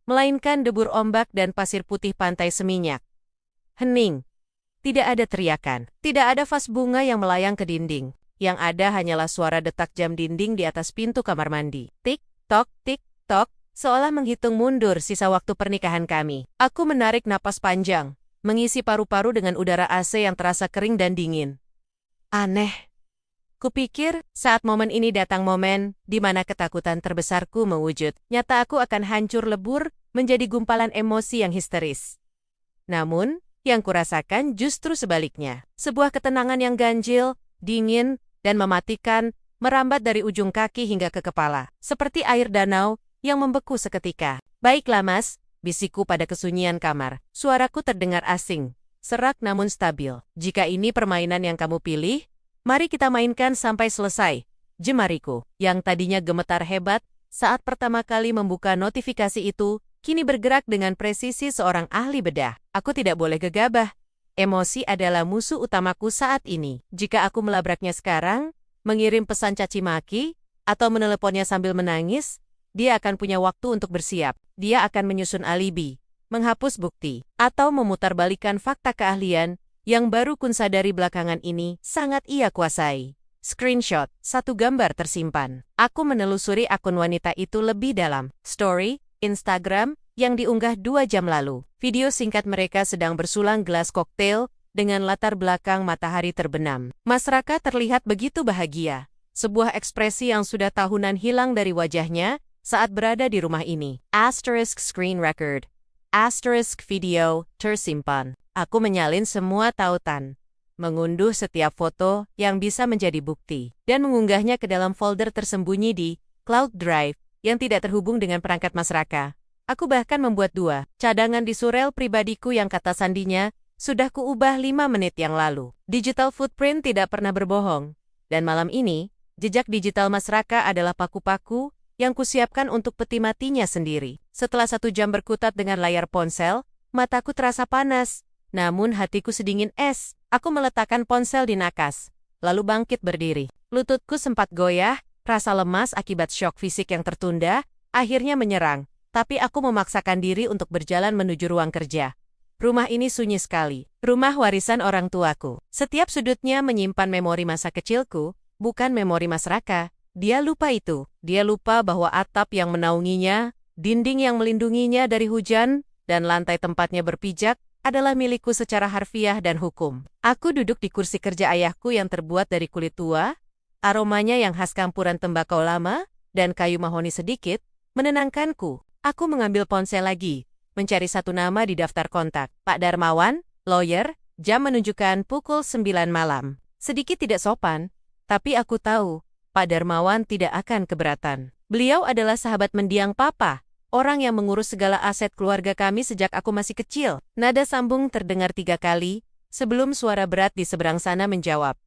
melainkan debur ombak dan pasir putih pantai seminyak. Hening. Tidak ada teriakan. Tidak ada vas bunga yang melayang ke dinding. Yang ada hanyalah suara detak jam dinding di atas pintu kamar mandi. Tik-tok, tik-tok, seolah menghitung mundur sisa waktu pernikahan kami. Aku menarik napas panjang, mengisi paru-paru dengan udara AC yang terasa kering dan dingin. Aneh. Kupikir, saat momen ini datang momen, di mana ketakutan terbesarku mewujud. Nyata aku akan hancur lebur, menjadi gumpalan emosi yang histeris. Namun, yang kurasakan justru sebaliknya. Sebuah ketenangan yang ganjil, dingin, dan mematikan, merambat dari ujung kaki hingga ke kepala. Seperti air danau, yang membeku seketika. Baiklah mas, bisikku pada kesunyian kamar. Suaraku terdengar asing, serak namun stabil. Jika ini permainan yang kamu pilih, mari kita mainkan sampai selesai. Jemariku, yang tadinya gemetar hebat, saat pertama kali membuka notifikasi itu, kini bergerak dengan presisi seorang ahli bedah. Aku tidak boleh gegabah. Emosi adalah musuh utamaku saat ini. Jika aku melabraknya sekarang, mengirim pesan caci maki, atau meneleponnya sambil menangis, dia akan punya waktu untuk bersiap. Dia akan menyusun alibi, menghapus bukti, atau memutarbalikkan fakta keahlian yang baru kun sadari belakangan ini sangat ia kuasai. Screenshot, satu gambar tersimpan. Aku menelusuri akun wanita itu lebih dalam. Story, Instagram, yang diunggah 2 jam lalu. Video singkat mereka sedang bersulang gelas koktail dengan latar belakang matahari terbenam. Mas Raka terlihat begitu bahagia. Sebuah ekspresi yang sudah tahunan hilang dari wajahnya saat berada di rumah ini. Asterisk screen record. Asterisk video tersimpan. Aku menyalin semua tautan. Mengunduh setiap foto yang bisa menjadi bukti. Dan mengunggahnya ke dalam folder tersembunyi di Cloud Drive yang tidak terhubung dengan perangkat Mas Raka. Aku bahkan membuat 2 cadangan di surel pribadiku yang kata sandinya sudah kuubah 5 menit yang lalu. Digital footprint tidak pernah berbohong. Dan malam ini, jejak digital Mas Raka adalah paku-paku yang kusiapkan untuk peti matinya sendiri. Setelah 1 jam berkutat dengan layar ponsel, mataku terasa panas. Namun hatiku sedingin es. Aku meletakkan ponsel di nakas, lalu bangkit berdiri. Lututku sempat goyah, rasa lemas akibat syok fisik yang tertunda, akhirnya menyerang. Tapi aku memaksakan diri untuk berjalan menuju ruang kerja. Rumah ini sunyi sekali. Rumah warisan orang tuaku. Setiap sudutnya menyimpan memori masa kecilku, bukan memori Mas Raka. Dia lupa itu. Dia lupa bahwa atap yang menaunginya, dinding yang melindunginya dari hujan, dan lantai tempatnya berpijak adalah milikku secara harfiah dan hukum. Aku duduk di kursi kerja ayahku yang terbuat dari kulit tua, aromanya yang khas campuran tembakau lama, dan kayu mahoni sedikit, menenangkanku. Aku mengambil ponsel lagi, mencari satu nama di daftar kontak. Pak Darmawan, lawyer, jam menunjukkan pukul 9 malam. Sedikit tidak sopan, tapi aku tahu, Pak Darmawan tidak akan keberatan. Beliau adalah sahabat mendiang papa, orang yang mengurus segala aset keluarga kami sejak aku masih kecil. Nada sambung terdengar 3 kali, sebelum suara berat di seberang sana menjawab.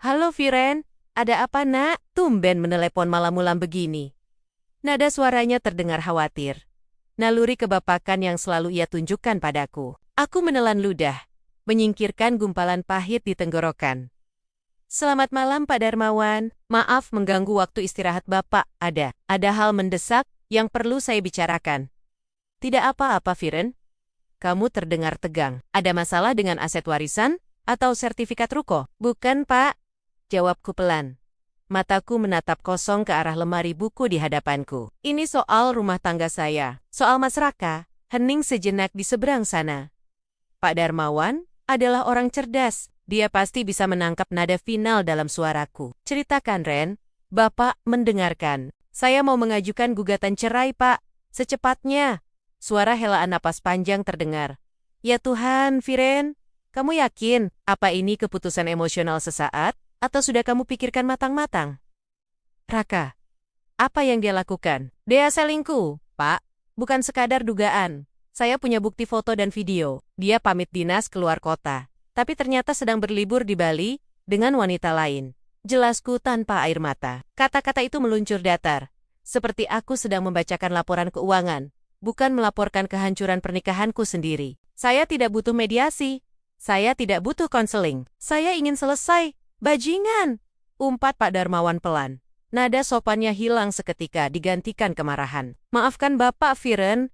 Halo Viren, ada apa nak? Tumben menelepon malam-malam begini. Nada suaranya terdengar khawatir. Naluri kebapakan yang selalu ia tunjukkan padaku. Aku menelan ludah, menyingkirkan gumpalan pahit di tenggorokan. Selamat malam Pak Darmawan, maaf mengganggu waktu istirahat Bapak, ada hal mendesak yang perlu saya bicarakan. Tidak apa-apa Viren. Kamu terdengar tegang. Ada masalah dengan aset warisan atau sertifikat ruko? Bukan Pak, jawabku pelan. Mataku menatap kosong ke arah lemari buku di hadapanku. Ini soal rumah tangga saya, soal Mas Raka, hening sejenak di seberang sana. Pak Darmawan adalah orang cerdas. Dia pasti bisa menangkap nada final dalam suaraku. Ceritakan, Ren. Bapak mendengarkan. Saya mau mengajukan gugatan cerai, Pak. Secepatnya. Suara helaan napas panjang terdengar. Ya Tuhan, Viren. Kamu yakin apa ini keputusan emosional sesaat? Atau sudah kamu pikirkan matang-matang? Raka. Apa yang dia lakukan? Dia selingkuh, Pak. Bukan sekadar dugaan. Saya punya bukti foto dan video. Dia pamit dinas keluar kota. Tapi ternyata sedang berlibur di Bali dengan wanita lain. Jelasku tanpa air mata. Kata-kata itu meluncur datar. Seperti aku sedang membacakan laporan keuangan, bukan melaporkan kehancuran pernikahanku sendiri. Saya tidak butuh mediasi. Saya tidak butuh konseling. Saya ingin selesai. Bajingan! Umpat Pak Darmawan pelan. Nada sopannya hilang seketika digantikan kemarahan. Maafkan Bapak, Viren.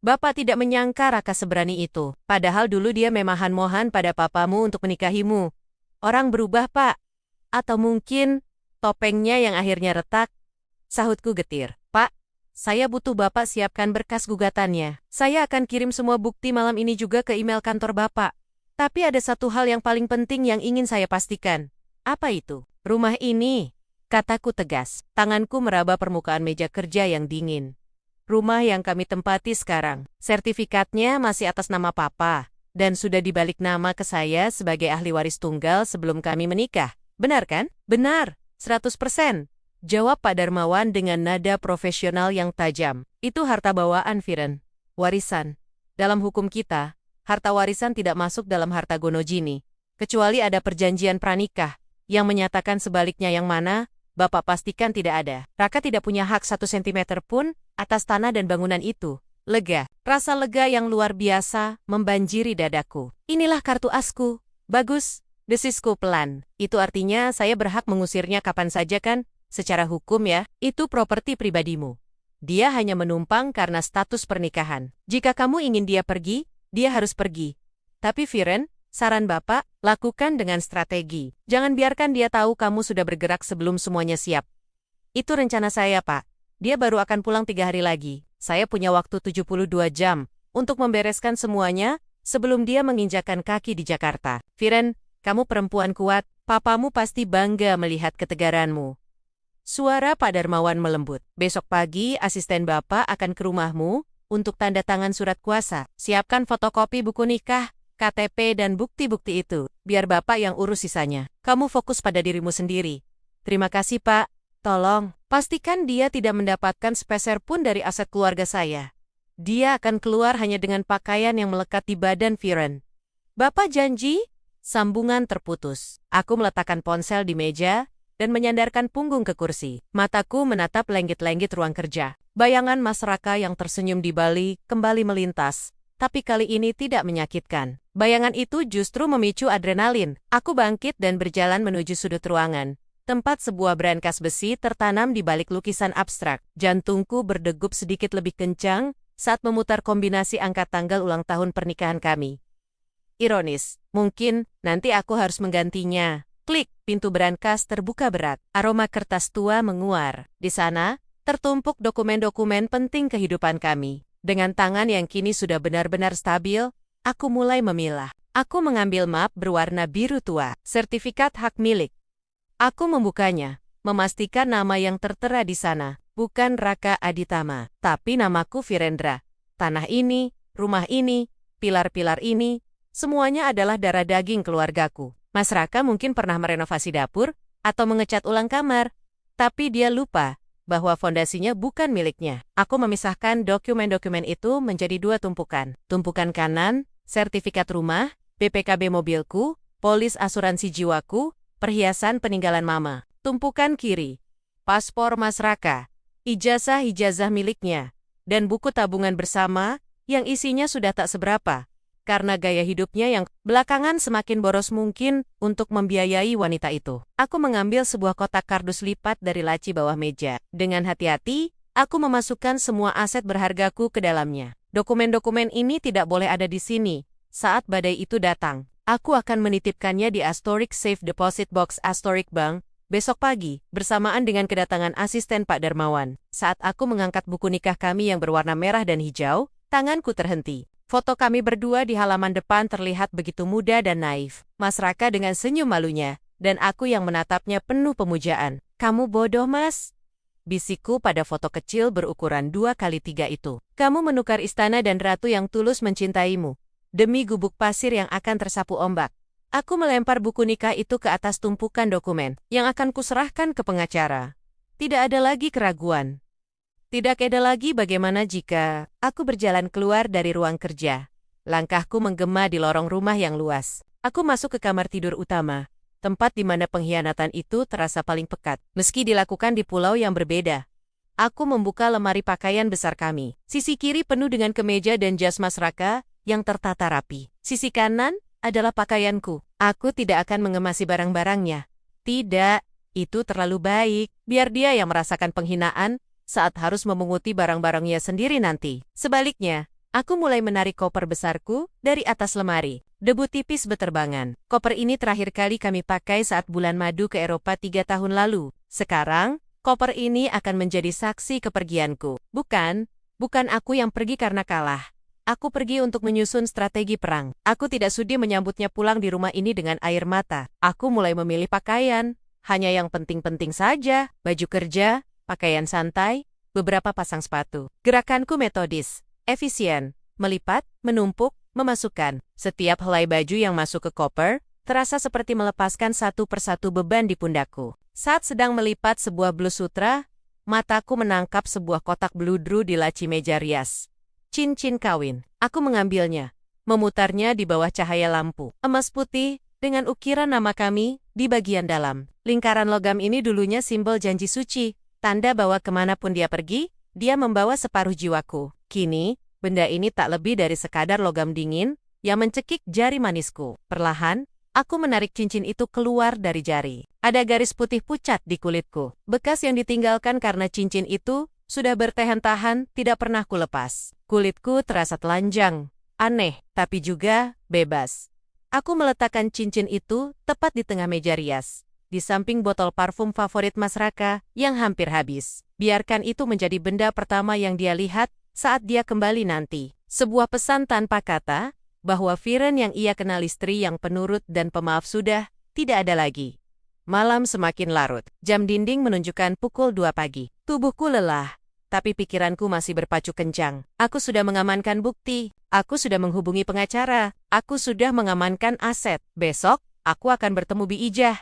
Bapak tidak menyangka Raka seberani itu. Padahal dulu dia memahan-mohan pada papamu untuk menikahimu. Orang berubah, Pak. Atau mungkin topengnya yang akhirnya retak. Sahutku getir. Pak, saya butuh Bapak siapkan berkas gugatannya. Saya akan kirim semua bukti malam ini juga ke email kantor Bapak. Tapi ada satu hal yang paling penting yang ingin saya pastikan. Apa itu? Rumah ini, kataku tegas. Tanganku meraba permukaan meja kerja yang dingin. Rumah yang kami tempati sekarang, sertifikatnya masih atas nama Papa, dan sudah dibalik nama ke saya sebagai ahli waris tunggal sebelum kami menikah. Benar kan? Benar, 100%. Jawab Pak Darmawan dengan nada profesional yang tajam. Itu harta bawaan, Viren. Warisan. Dalam hukum kita, harta warisan tidak masuk dalam harta gonojini, kecuali ada perjanjian pranikah yang menyatakan sebaliknya, yang mana Bapak pastikan tidak ada. Raka tidak punya hak 1 sentimeter pun atas tanah dan bangunan itu. Lega. Rasa lega yang luar biasa membanjiri dadaku. Inilah kartu asku. Bagus. Desisku pelan. Itu artinya saya berhak mengusirnya kapan saja kan? Secara hukum ya, itu properti pribadimu. Dia hanya menumpang karena status pernikahan. Jika kamu ingin dia pergi, dia harus pergi. Tapi Viren, saran Bapak, lakukan dengan strategi. Jangan biarkan dia tahu kamu sudah bergerak sebelum semuanya siap. Itu rencana saya, Pak. Dia baru akan pulang 3 hari lagi. Saya punya waktu 72 jam untuk membereskan semuanya sebelum dia menginjakkan kaki di Jakarta. Viren, kamu perempuan kuat. Papamu pasti bangga melihat ketegaranmu. Suara Pak Darmawan melembut. Besok pagi asisten Bapak akan ke rumahmu untuk tanda tangan surat kuasa. Siapkan fotokopi buku nikah, KTP dan bukti-bukti itu. Biar Bapak yang urus sisanya. Kamu fokus pada dirimu sendiri. Terima kasih, Pak. Tolong, pastikan dia tidak mendapatkan sepeser pun dari aset keluarga saya. Dia akan keluar hanya dengan pakaian yang melekat di badan Viren. Bapak janji? Sambungan terputus. Aku meletakkan ponsel di meja dan menyandarkan punggung ke kursi. Mataku menatap lenggit-lenggit ruang kerja. Bayangan Mas Raka yang tersenyum di Bali kembali melintas, tapi kali ini tidak menyakitkan. Bayangan itu justru memicu adrenalin. Aku bangkit dan berjalan menuju sudut ruangan, tempat sebuah brankas besi tertanam di balik lukisan abstrak. Jantungku berdegup sedikit lebih kencang saat memutar kombinasi angka tanggal ulang tahun pernikahan kami. Ironis, mungkin nanti aku harus menggantinya. Klik, pintu brankas terbuka berat. Aroma kertas tua menguar. Di sana, tertumpuk dokumen-dokumen penting kehidupan kami. Dengan tangan yang kini sudah benar-benar stabil, aku mulai memilah. Aku mengambil map berwarna biru tua, sertifikat hak milik. Aku membukanya, memastikan nama yang tertera di sana, bukan Raka Aditama, tapi namaku Virendra. Tanah ini, rumah ini, pilar-pilar ini, semuanya adalah darah daging keluargaku. Mas Raka mungkin pernah merenovasi dapur atau mengecat ulang kamar, tapi dia lupa bahwa fondasinya bukan miliknya. Aku memisahkan dokumen-dokumen itu menjadi 2 tumpukan. Tumpukan kanan, sertifikat rumah, BPKB mobilku, polis asuransi jiwaku, perhiasan peninggalan mama. Tumpukan kiri, paspor Mas Raka, ijazah-ijazah miliknya, dan buku tabungan bersama yang isinya sudah tak seberapa, karena gaya hidupnya yang belakangan semakin boros mungkin untuk membiayai wanita itu. Aku mengambil sebuah kotak kardus lipat dari laci bawah meja. Dengan hati-hati, aku memasukkan semua aset berhargaku ke dalamnya. Dokumen-dokumen ini tidak boleh ada di sini. Saat badai itu datang, aku akan menitipkannya di Astorik Safe Deposit Box Astorik Bank besok pagi, bersamaan dengan kedatangan asisten Pak Darmawan. Saat aku mengangkat buku nikah kami yang berwarna merah dan hijau, tanganku terhenti. Foto kami berdua di halaman depan terlihat begitu muda dan naif. Mas Raka dengan senyum malunya, dan aku yang menatapnya penuh pemujaan. Kamu bodoh, Mas. Bisikku pada foto kecil berukuran 2x3 itu. Kamu menukar istana dan ratu yang tulus mencintaimu, demi gubuk pasir yang akan tersapu ombak. Aku melempar buku nikah itu ke atas tumpukan dokumen, yang akan kuserahkan ke pengacara. Tidak ada lagi keraguan. Tidak ada lagi bagaimana jika aku berjalan keluar dari ruang kerja. Langkahku menggema di lorong rumah yang luas. Aku masuk ke kamar tidur utama, tempat di mana pengkhianatan itu terasa paling pekat, meski dilakukan di pulau yang berbeda. Aku membuka lemari pakaian besar kami. Sisi kiri penuh dengan kemeja dan jas Mas Raka yang tertata rapi. Sisi kanan adalah pakaianku. Aku tidak akan mengemasi barang-barangnya. Tidak, itu terlalu baik. Biar dia yang merasakan penghinaan saat harus memunguti barang-barangnya sendiri nanti. Sebaliknya, aku mulai menarik koper besarku dari atas lemari. Debu tipis beterbangan. Koper ini terakhir kali kami pakai saat bulan madu ke Eropa 3 tahun lalu. Sekarang, koper ini akan menjadi saksi kepergianku. Bukan aku yang pergi karena kalah. Aku pergi untuk menyusun strategi perang. Aku tidak sudi menyambutnya pulang di rumah ini dengan air mata. Aku mulai memilih pakaian, Hanya yang penting-penting saja, baju kerja, pakaian santai, beberapa pasang sepatu. Gerakanku metodis, efisien, melipat, menumpuk, memasukkan. Setiap helai baju yang masuk ke koper, terasa seperti melepaskan satu persatu beban di pundakku. Saat sedang melipat sebuah blus sutra, mataku menangkap sebuah kotak bludru di laci meja rias. Cincin kawin. Aku mengambilnya, memutarnya di bawah cahaya lampu. Emas putih, dengan ukiran nama kami, di bagian dalam. Lingkaran logam ini dulunya simbol janji suci, tanda bahwa kemanapun dia pergi, dia membawa separuh jiwaku. Kini, benda ini tak lebih dari sekadar logam dingin, yang mencekik jari manisku. Perlahan, aku menarik cincin itu keluar dari jari. Ada garis putih pucat di kulitku. Bekas yang ditinggalkan karena cincin itu, sudah bertahan-tahan, tidak pernah kulepas. Kulitku terasa telanjang, aneh, tapi juga bebas. Aku meletakkan cincin itu tepat di tengah meja rias, di samping botol parfum favorit Mas Raka yang hampir habis. Biarkan itu menjadi benda pertama yang dia lihat saat dia kembali nanti. Sebuah pesan tanpa kata, bahwa Viren yang ia kenal istri yang penurut dan pemaaf sudah tidak ada lagi. Malam semakin larut. Jam dinding menunjukkan pukul 2 pagi. Tubuhku lelah, tapi pikiranku masih berpacu kencang. Aku sudah mengamankan bukti. Aku sudah menghubungi pengacara. Aku sudah mengamankan aset. Besok, aku akan bertemu Bi Ijah.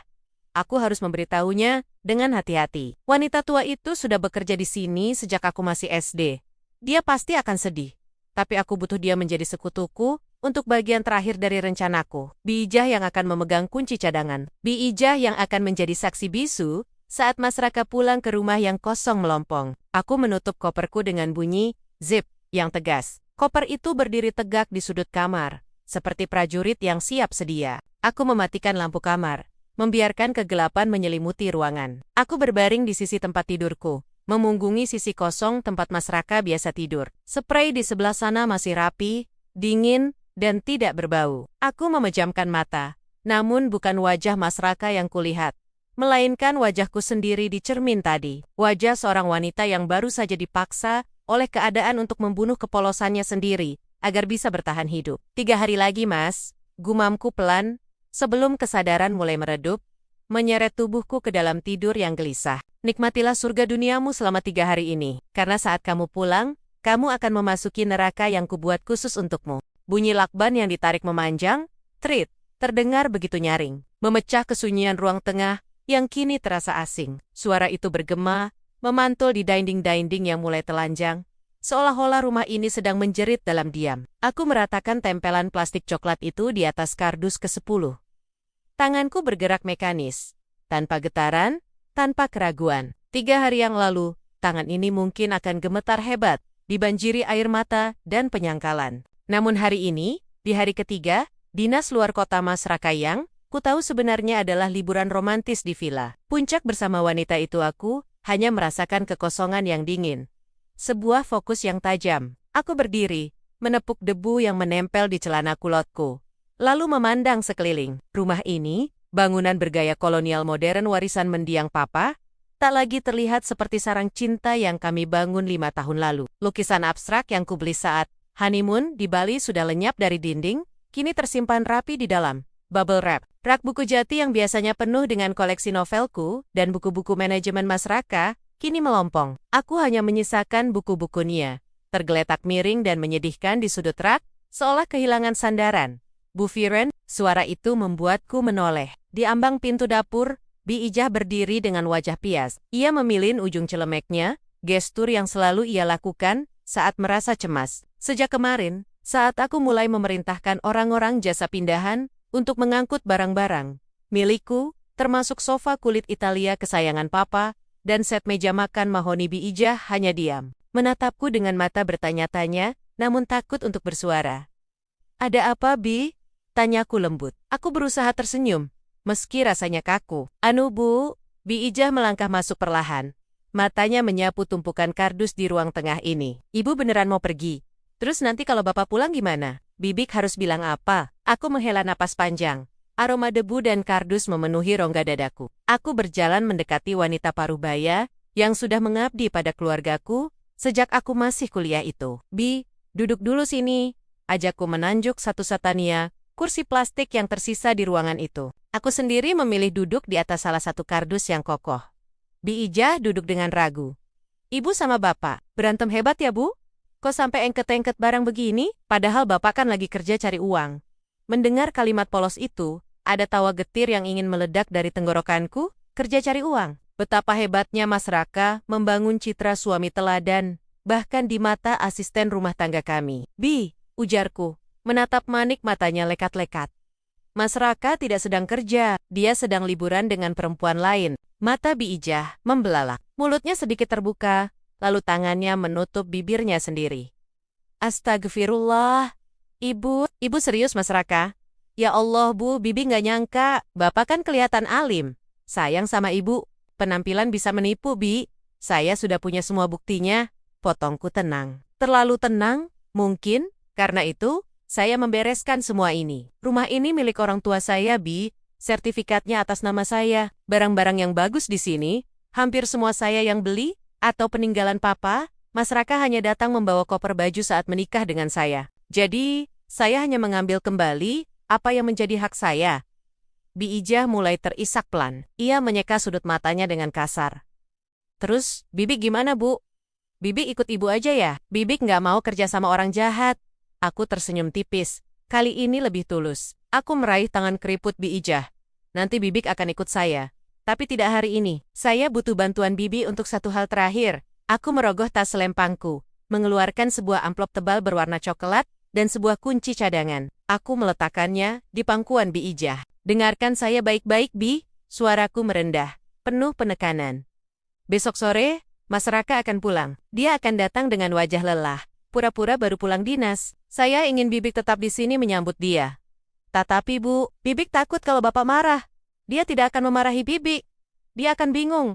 Aku harus memberitahunya dengan hati-hati. Wanita tua itu sudah bekerja di sini sejak aku masih SD. Dia pasti akan sedih. Tapi aku butuh dia menjadi sekutuku untuk bagian terakhir dari rencanaku. Bi Ijah yang akan memegang kunci cadangan. Bi Ijah yang akan menjadi saksi bisu saat Mas Raka pulang ke rumah yang kosong melompong. Aku menutup koperku dengan bunyi zip yang tegas. Koper itu berdiri tegak di sudut kamar, seperti prajurit yang siap sedia. Aku mematikan lampu kamar, membiarkan kegelapan menyelimuti ruangan. Aku berbaring di sisi tempat tidurku, memunggungi sisi kosong tempat Mas Raka biasa tidur. Spray di sebelah sana masih rapi, dingin, dan tidak berbau. Aku memejamkan mata, namun bukan wajah Mas Raka yang kulihat, melainkan wajahku sendiri di cermin tadi. Wajah seorang wanita yang baru saja dipaksa oleh keadaan untuk membunuh kepolosannya sendiri, agar bisa bertahan hidup. 3 hari lagi, Mas, gumamku pelan, sebelum kesadaran mulai meredup, menyeret tubuhku ke dalam tidur yang gelisah. Nikmatilah surga duniamu selama 3 hari ini, karena saat kamu pulang, kamu akan memasuki neraka yang kubuat khusus untukmu. Bunyi lakban yang ditarik memanjang, trit, terdengar begitu nyaring, memecah kesunyian ruang tengah yang kini terasa asing. Suara itu bergema, memantul di dinding-dinding yang mulai telanjang, seolah-olah rumah ini sedang menjerit dalam diam. Aku meratakan tempelan plastik coklat itu di atas kardus ke-10. Tanganku bergerak mekanis, tanpa getaran, tanpa keraguan. 3 hari yang lalu, tangan ini mungkin akan gemetar hebat, dibanjiri air mata dan penyangkalan. Namun hari ini, di hari ketiga, dinas luar kota Mas Raka yang ku tahu sebenarnya adalah liburan romantis di villa. Puncak bersama wanita itu aku hanya merasakan kekosongan yang dingin. Sebuah fokus yang tajam. Aku berdiri, menepuk debu yang menempel di celana kulotku. Lalu memandang sekeliling. Rumah ini, bangunan bergaya kolonial modern warisan mendiang papa, tak lagi terlihat seperti sarang cinta yang kami bangun 5 tahun lalu. Lukisan abstrak yang kubeli saat honeymoon di Bali sudah lenyap dari dinding, kini tersimpan rapi di dalam bubble wrap. Rak buku jati yang biasanya penuh dengan koleksi novelku dan buku-buku manajemen Mas Raka, kini melompong. Aku hanya menyisakan buku-buku Nia, tergeletak miring dan menyedihkan di sudut rak, seolah kehilangan sandaran. Bu Viren, suara itu membuatku menoleh. Di ambang pintu dapur, Bi Ijah berdiri dengan wajah pias. Ia memilin ujung celemeknya, gestur yang selalu ia lakukan saat merasa cemas. Sejak kemarin, saat aku mulai memerintahkan orang-orang jasa pindahan untuk mengangkut barang-barang milikku, termasuk sofa kulit Italia kesayangan papa, dan set meja makan mahoni, Bi Ijah hanya diam, menatapku dengan mata bertanya-tanya, namun takut untuk bersuara. Ada apa, Bi? Tanyaku lembut. Aku berusaha tersenyum, meski rasanya kaku. Anu Bu, Bi Ijah melangkah masuk perlahan. Matanya menyapu tumpukan kardus di ruang tengah ini. Ibu beneran mau pergi? Terus nanti kalau Bapak pulang gimana? Bibik harus bilang apa? Aku menghela napas panjang. Aroma debu dan kardus memenuhi rongga dadaku. Aku berjalan mendekati wanita parubaya yang sudah mengabdi pada keluargaku sejak aku masih kuliah itu. Bi, duduk dulu sini. Ajakku menanjuk satu-satunya kursi plastik yang tersisa di ruangan itu. Aku sendiri memilih duduk di atas salah satu kardus yang kokoh. Bi Ijah duduk dengan ragu. Ibu sama bapak, berantem hebat ya bu? Kok sampai engket-engket barang begini? Padahal bapak kan lagi kerja cari uang. Mendengar kalimat polos itu, ada tawa getir yang ingin meledak dari tenggorokanku. Kerja cari uang. Betapa hebatnya Mas Raka membangun citra suami teladan, bahkan di mata asisten rumah tangga kami. Bi, ujarku, menatap manik matanya lekat-lekat. Mas Raka tidak sedang kerja, dia sedang liburan dengan perempuan lain. Mata Bi Ijah membelalak. Mulutnya sedikit terbuka, lalu tangannya menutup bibirnya sendiri. Astagfirullah. Ibu serius Mas Raka? Ya Allah bu, Bibi nggak nyangka, bapak kan kelihatan alim. Sayang sama ibu, penampilan bisa menipu Bi. Saya sudah punya semua buktinya. Potongku tenang. Terlalu tenang? Mungkin, karena itu, saya membereskan semua ini. Rumah ini milik orang tua saya, Bi. Sertifikatnya atas nama saya. Barang-barang yang bagus di sini, hampir semua saya yang beli, atau peninggalan papa. Mas Raka hanya datang membawa koper baju saat menikah dengan saya. Jadi, saya hanya mengambil kembali apa yang menjadi hak saya. Bi Ijah mulai terisak pelan. Ia menyeka sudut matanya dengan kasar. Terus, Bibi gimana, Bu? Bibi ikut ibu aja ya? Bibi nggak mau kerja sama orang jahat. Aku tersenyum tipis. Kali ini lebih tulus. Aku meraih tangan keriput Bi Ijah. Nanti Bibik akan ikut saya. Tapi tidak hari ini. Saya butuh bantuan Bibi untuk satu hal terakhir. Aku merogoh tas selempangku, mengeluarkan sebuah amplop tebal berwarna coklat, dan sebuah kunci cadangan. Aku meletakkannya di pangkuan Bi Ijah. Dengarkan saya baik-baik, Bi. Suaraku merendah, penuh penekanan. Besok sore, Mas Raka akan pulang. Dia akan datang dengan wajah lelah. Pura-pura baru pulang dinas. Saya ingin Bibik tetap di sini menyambut dia. Tetapi Bu, Bibik takut kalau Bapak marah. Dia tidak akan memarahi Bibik. Dia akan bingung.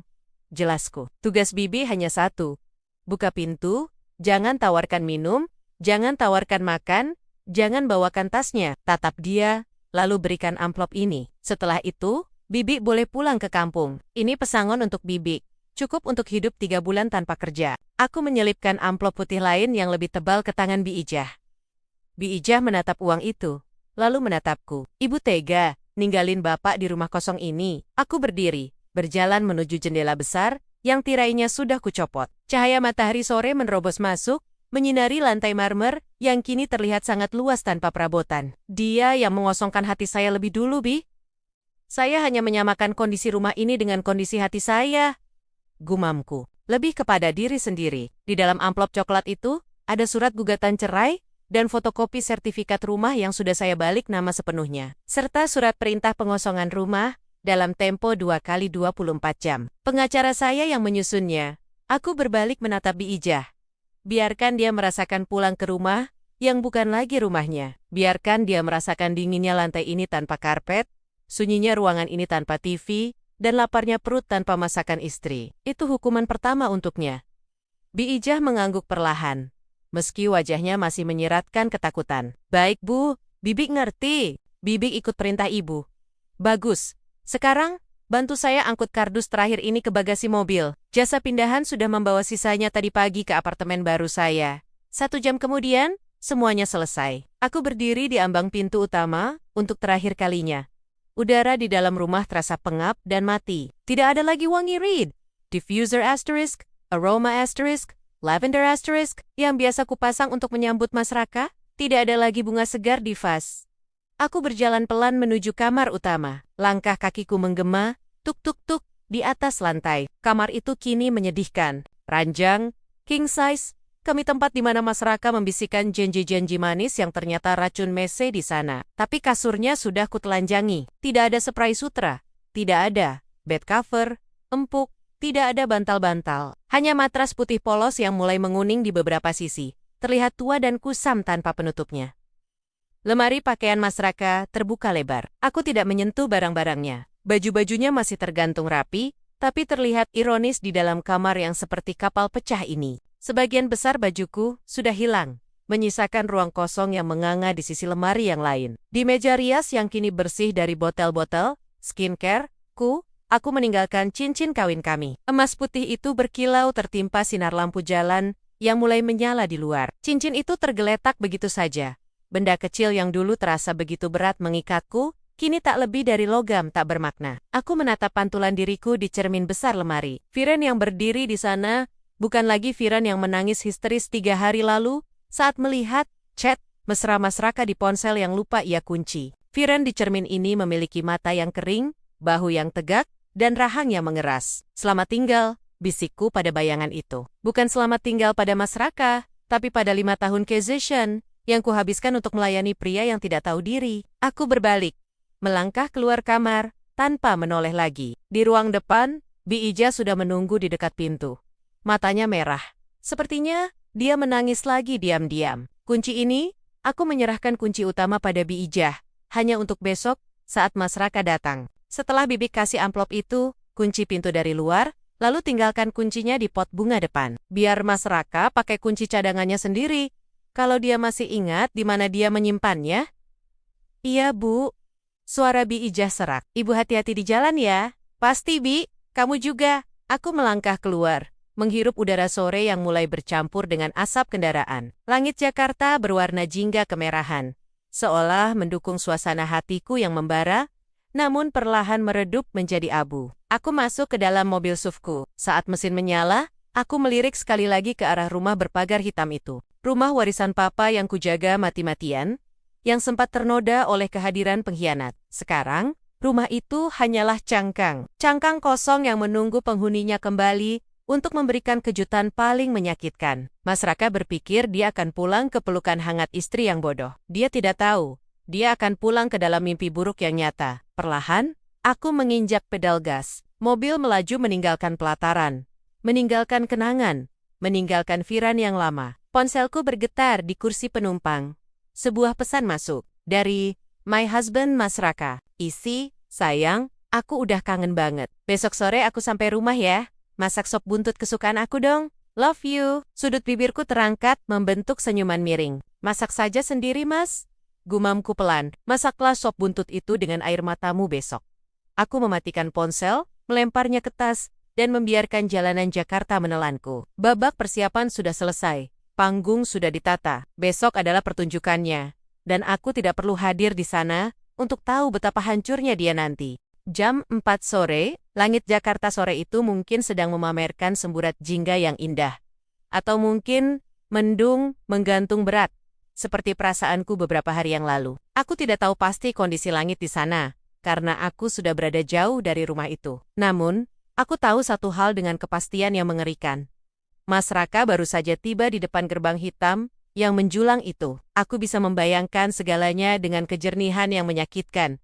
Jelasku, tugas Bibi hanya satu. Buka pintu, jangan tawarkan minum, jangan tawarkan makan, jangan bawakan tasnya. Tatap dia, lalu berikan amplop ini. Setelah itu, Bibik boleh pulang ke kampung. Ini pesangon untuk Bibik. Cukup untuk hidup 3 bulan tanpa kerja. Aku menyelipkan amplop putih lain yang lebih tebal ke tangan Bi Ijah. Bi Ijah menatap uang itu, lalu menatapku. Ibu tega, ninggalin bapak di rumah kosong ini. Aku berdiri, berjalan menuju jendela besar, yang tirainya sudah kucopot. Cahaya matahari sore menerobos masuk, menyinari lantai marmer, yang kini terlihat sangat luas tanpa perabotan. Dia yang mengosongkan hati saya lebih dulu, Bi. Saya hanya menyamakan kondisi rumah ini dengan kondisi hati saya. Gumamku, lebih kepada diri sendiri. Di dalam amplop coklat itu, ada surat gugatan cerai, dan fotokopi sertifikat rumah yang sudah saya balik nama sepenuhnya. Serta surat perintah pengosongan rumah, dalam tempo 2 kali 24 jam. Pengacara saya yang menyusunnya. Aku berbalik menatap Bi Ijah. Biarkan dia merasakan pulang ke rumah, yang bukan lagi rumahnya. Biarkan dia merasakan dinginnya lantai ini tanpa karpet, sunyinya ruangan ini tanpa TV, dan laparnya perut tanpa masakan istri. Itu hukuman pertama untuknya. Bi Ijah mengangguk perlahan, meski wajahnya masih menyiratkan ketakutan. Baik Bu, Bibik ngerti. Bibik ikut perintah Ibu. Bagus. Sekarang, bantu saya angkut kardus terakhir ini ke bagasi mobil. Jasa pindahan sudah membawa sisanya tadi pagi ke apartemen baru saya. 1 jam kemudian, semuanya selesai. Aku berdiri di ambang pintu utama, untuk terakhir kalinya. Udara di dalam rumah terasa pengap dan mati. Tidak ada lagi wangi reed, diffuser asterisk, aroma asterisk, lavender asterisk, yang biasa kupasang untuk menyambut Mas Raka. Tidak ada lagi bunga segar di vas. Aku berjalan pelan menuju kamar utama. Langkah kakiku menggema, tuk-tuk-tuk, di atas lantai. Kamar itu kini menyedihkan. Ranjang, king size, kami tempat di mana Mas Raka membisikkan janji-janji manis yang ternyata racun mese di sana. Tapi kasurnya sudah kutelanjangi. Tidak ada spray sutra. Tidak ada bed cover, empuk, tidak ada bantal-bantal. Hanya matras putih polos yang mulai menguning di beberapa sisi. Terlihat tua dan kusam tanpa penutupnya. Lemari pakaian Mas Raka terbuka lebar. Aku tidak menyentuh barang-barangnya. Baju-bajunya masih tergantung rapi, tapi terlihat ironis di dalam kamar yang seperti kapal pecah ini. Sebagian besar bajuku sudah hilang, menyisakan ruang kosong yang menganga di sisi lemari yang lain. Di meja rias yang kini bersih dari botol-botol, skincare, aku meninggalkan cincin kawin kami. Emas putih itu berkilau tertimpa sinar lampu jalan yang mulai menyala di luar. Cincin itu tergeletak begitu saja. Benda kecil yang dulu terasa begitu berat mengikatku, kini tak lebih dari logam tak bermakna. Aku menatap pantulan diriku di cermin besar lemari. Viren yang berdiri di sana bukan lagi Viren yang menangis histeris 3 hari lalu saat melihat chat mesra Mas Raka di ponsel yang lupa ia kunci. Viren di cermin ini memiliki mata yang kering, bahu yang tegak, dan rahang yang mengeras. Selamat tinggal, bisikku pada bayangan itu. Bukan selamat tinggal pada Mas Raka, tapi pada 5 tahun Kezeshan yang kuhabiskan untuk melayani pria yang tidak tahu diri. Aku berbalik, melangkah keluar kamar, tanpa menoleh lagi. Di ruang depan, Bi Ija sudah menunggu di dekat pintu. Matanya merah. Sepertinya, dia menangis lagi diam-diam. Kunci ini, aku menyerahkan kunci utama pada Bi Ija, hanya untuk besok, saat Mas Raka datang. Setelah Bibi kasih amplop itu, kunci pintu dari luar, lalu tinggalkan kuncinya di pot bunga depan. Biar Mas Raka pakai kunci cadangannya sendiri, kalau dia masih ingat di mana dia menyimpannya. Iya, Bu. Suara Bi Ija serak. Ibu hati-hati di jalan ya. Pasti, Bi. Kamu juga. Aku melangkah keluar, menghirup udara sore yang mulai bercampur dengan asap kendaraan. Langit Jakarta berwarna jingga kemerahan, seolah mendukung suasana hatiku yang membara, namun perlahan meredup menjadi abu. Aku masuk ke dalam mobil SUV-ku. Saat mesin menyala, aku melirik sekali lagi ke arah rumah berpagar hitam itu. Rumah warisan papa yang kujaga mati-matian, yang sempat ternoda oleh kehadiran pengkhianat. Sekarang, rumah itu hanyalah cangkang. Cangkang kosong yang menunggu penghuninya kembali untuk memberikan kejutan paling menyakitkan. Mas Raka berpikir dia akan pulang ke pelukan hangat istri yang bodoh. Dia tidak tahu, dia akan pulang ke dalam mimpi buruk yang nyata. Perlahan, aku menginjak pedal gas. Mobil melaju meninggalkan pelataran, meninggalkan kenangan, meninggalkan Viren yang lama. Ponselku bergetar di kursi penumpang. Sebuah pesan masuk dari My Husband Mas Raka. Isi, sayang, aku udah kangen banget. Besok sore aku sampai rumah ya. Masak sop buntut kesukaan aku dong. Love you. Sudut bibirku terangkat membentuk senyuman miring. Masak saja sendiri, Mas. Gumamku pelan. Masaklah sop buntut itu dengan air matamu besok. Aku mematikan ponsel, melemparnya ke tas, dan membiarkan jalanan Jakarta menelanku. Babak persiapan sudah selesai. Panggung sudah ditata. Besok adalah pertunjukannya. Dan aku tidak perlu hadir di sana untuk tahu betapa hancurnya dia nanti. Jam 4 sore, langit Jakarta sore itu mungkin sedang memamerkan semburat jingga yang indah. Atau mungkin mendung menggantung berat, seperti perasaanku beberapa hari yang lalu. Aku tidak tahu pasti kondisi langit di sana, karena aku sudah berada jauh dari rumah itu. Namun, aku tahu satu hal dengan kepastian yang mengerikan. Mas Raka baru saja tiba di depan gerbang hitam yang menjulang itu. Aku bisa membayangkan segalanya dengan kejernihan yang menyakitkan.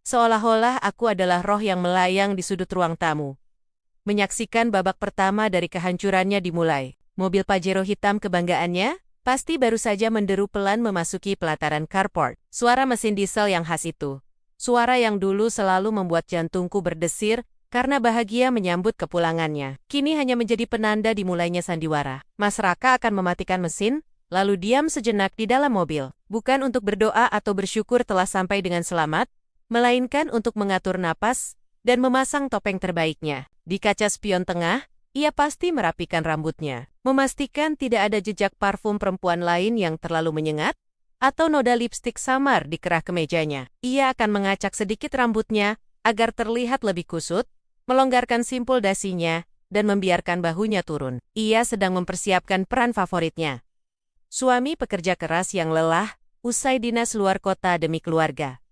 Seolah-olah aku adalah roh yang melayang di sudut ruang tamu. Menyaksikan babak pertama dari kehancurannya dimulai. Mobil Pajero hitam kebanggaannya pasti baru saja menderu pelan memasuki pelataran carport. Suara mesin diesel yang khas itu. Suara yang dulu selalu membuat jantungku berdesir karena bahagia menyambut kepulangannya. Kini hanya menjadi penanda dimulainya sandiwara. Mas Raka akan mematikan mesin, lalu diam sejenak di dalam mobil. Bukan untuk berdoa atau bersyukur telah sampai dengan selamat, melainkan untuk mengatur napas dan memasang topeng terbaiknya. Di kaca spion tengah, ia pasti merapikan rambutnya, memastikan tidak ada jejak parfum perempuan lain yang terlalu menyengat, atau noda lipstik samar di kerah kemejanya. Ia akan mengacak sedikit rambutnya agar terlihat lebih kusut, melonggarkan simpul dasinya, dan membiarkan bahunya turun. Ia sedang mempersiapkan peran favoritnya. Suami pekerja keras yang lelah, usai dinas luar kota demi keluarga.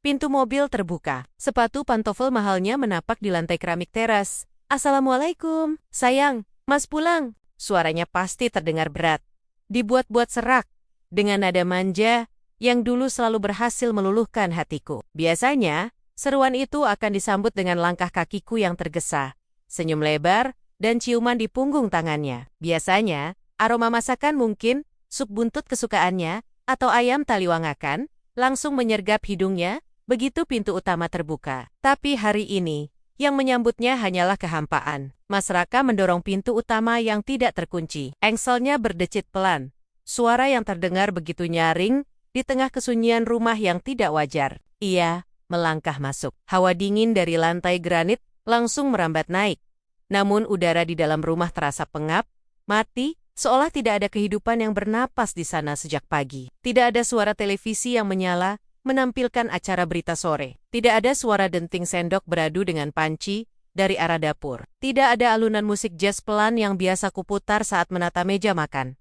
Pintu mobil terbuka. Sepatu pantofel mahalnya menapak di lantai keramik teras. Assalamualaikum. Sayang, Mas pulang. Suaranya pasti terdengar berat. Dibuat-buat serak. Dengan nada manja, yang dulu selalu berhasil meluluhkan hatiku. Biasanya, seruan itu akan disambut dengan langkah kakiku yang tergesa, senyum lebar, dan ciuman di punggung tangannya. Biasanya, aroma masakan mungkin, sup buntut kesukaannya, atau ayam taliwangakan, langsung menyergap hidungnya, begitu pintu utama terbuka. Tapi hari ini, yang menyambutnya hanyalah kehampaan. Mas Raka mendorong pintu utama yang tidak terkunci. Engselnya berdecit pelan. Suara yang terdengar begitu nyaring, di tengah kesunyian rumah yang tidak wajar. Ia melangkah masuk. Hawa dingin dari lantai granit langsung merambat naik. Namun udara di dalam rumah terasa pengap, mati, seolah tidak ada kehidupan yang bernapas di sana sejak pagi. Tidak ada suara televisi yang menyala, menampilkan acara berita sore. Tidak ada suara denting sendok beradu dengan panci dari arah dapur. Tidak ada alunan musik jazz pelan yang biasa kuputar saat menata meja makan.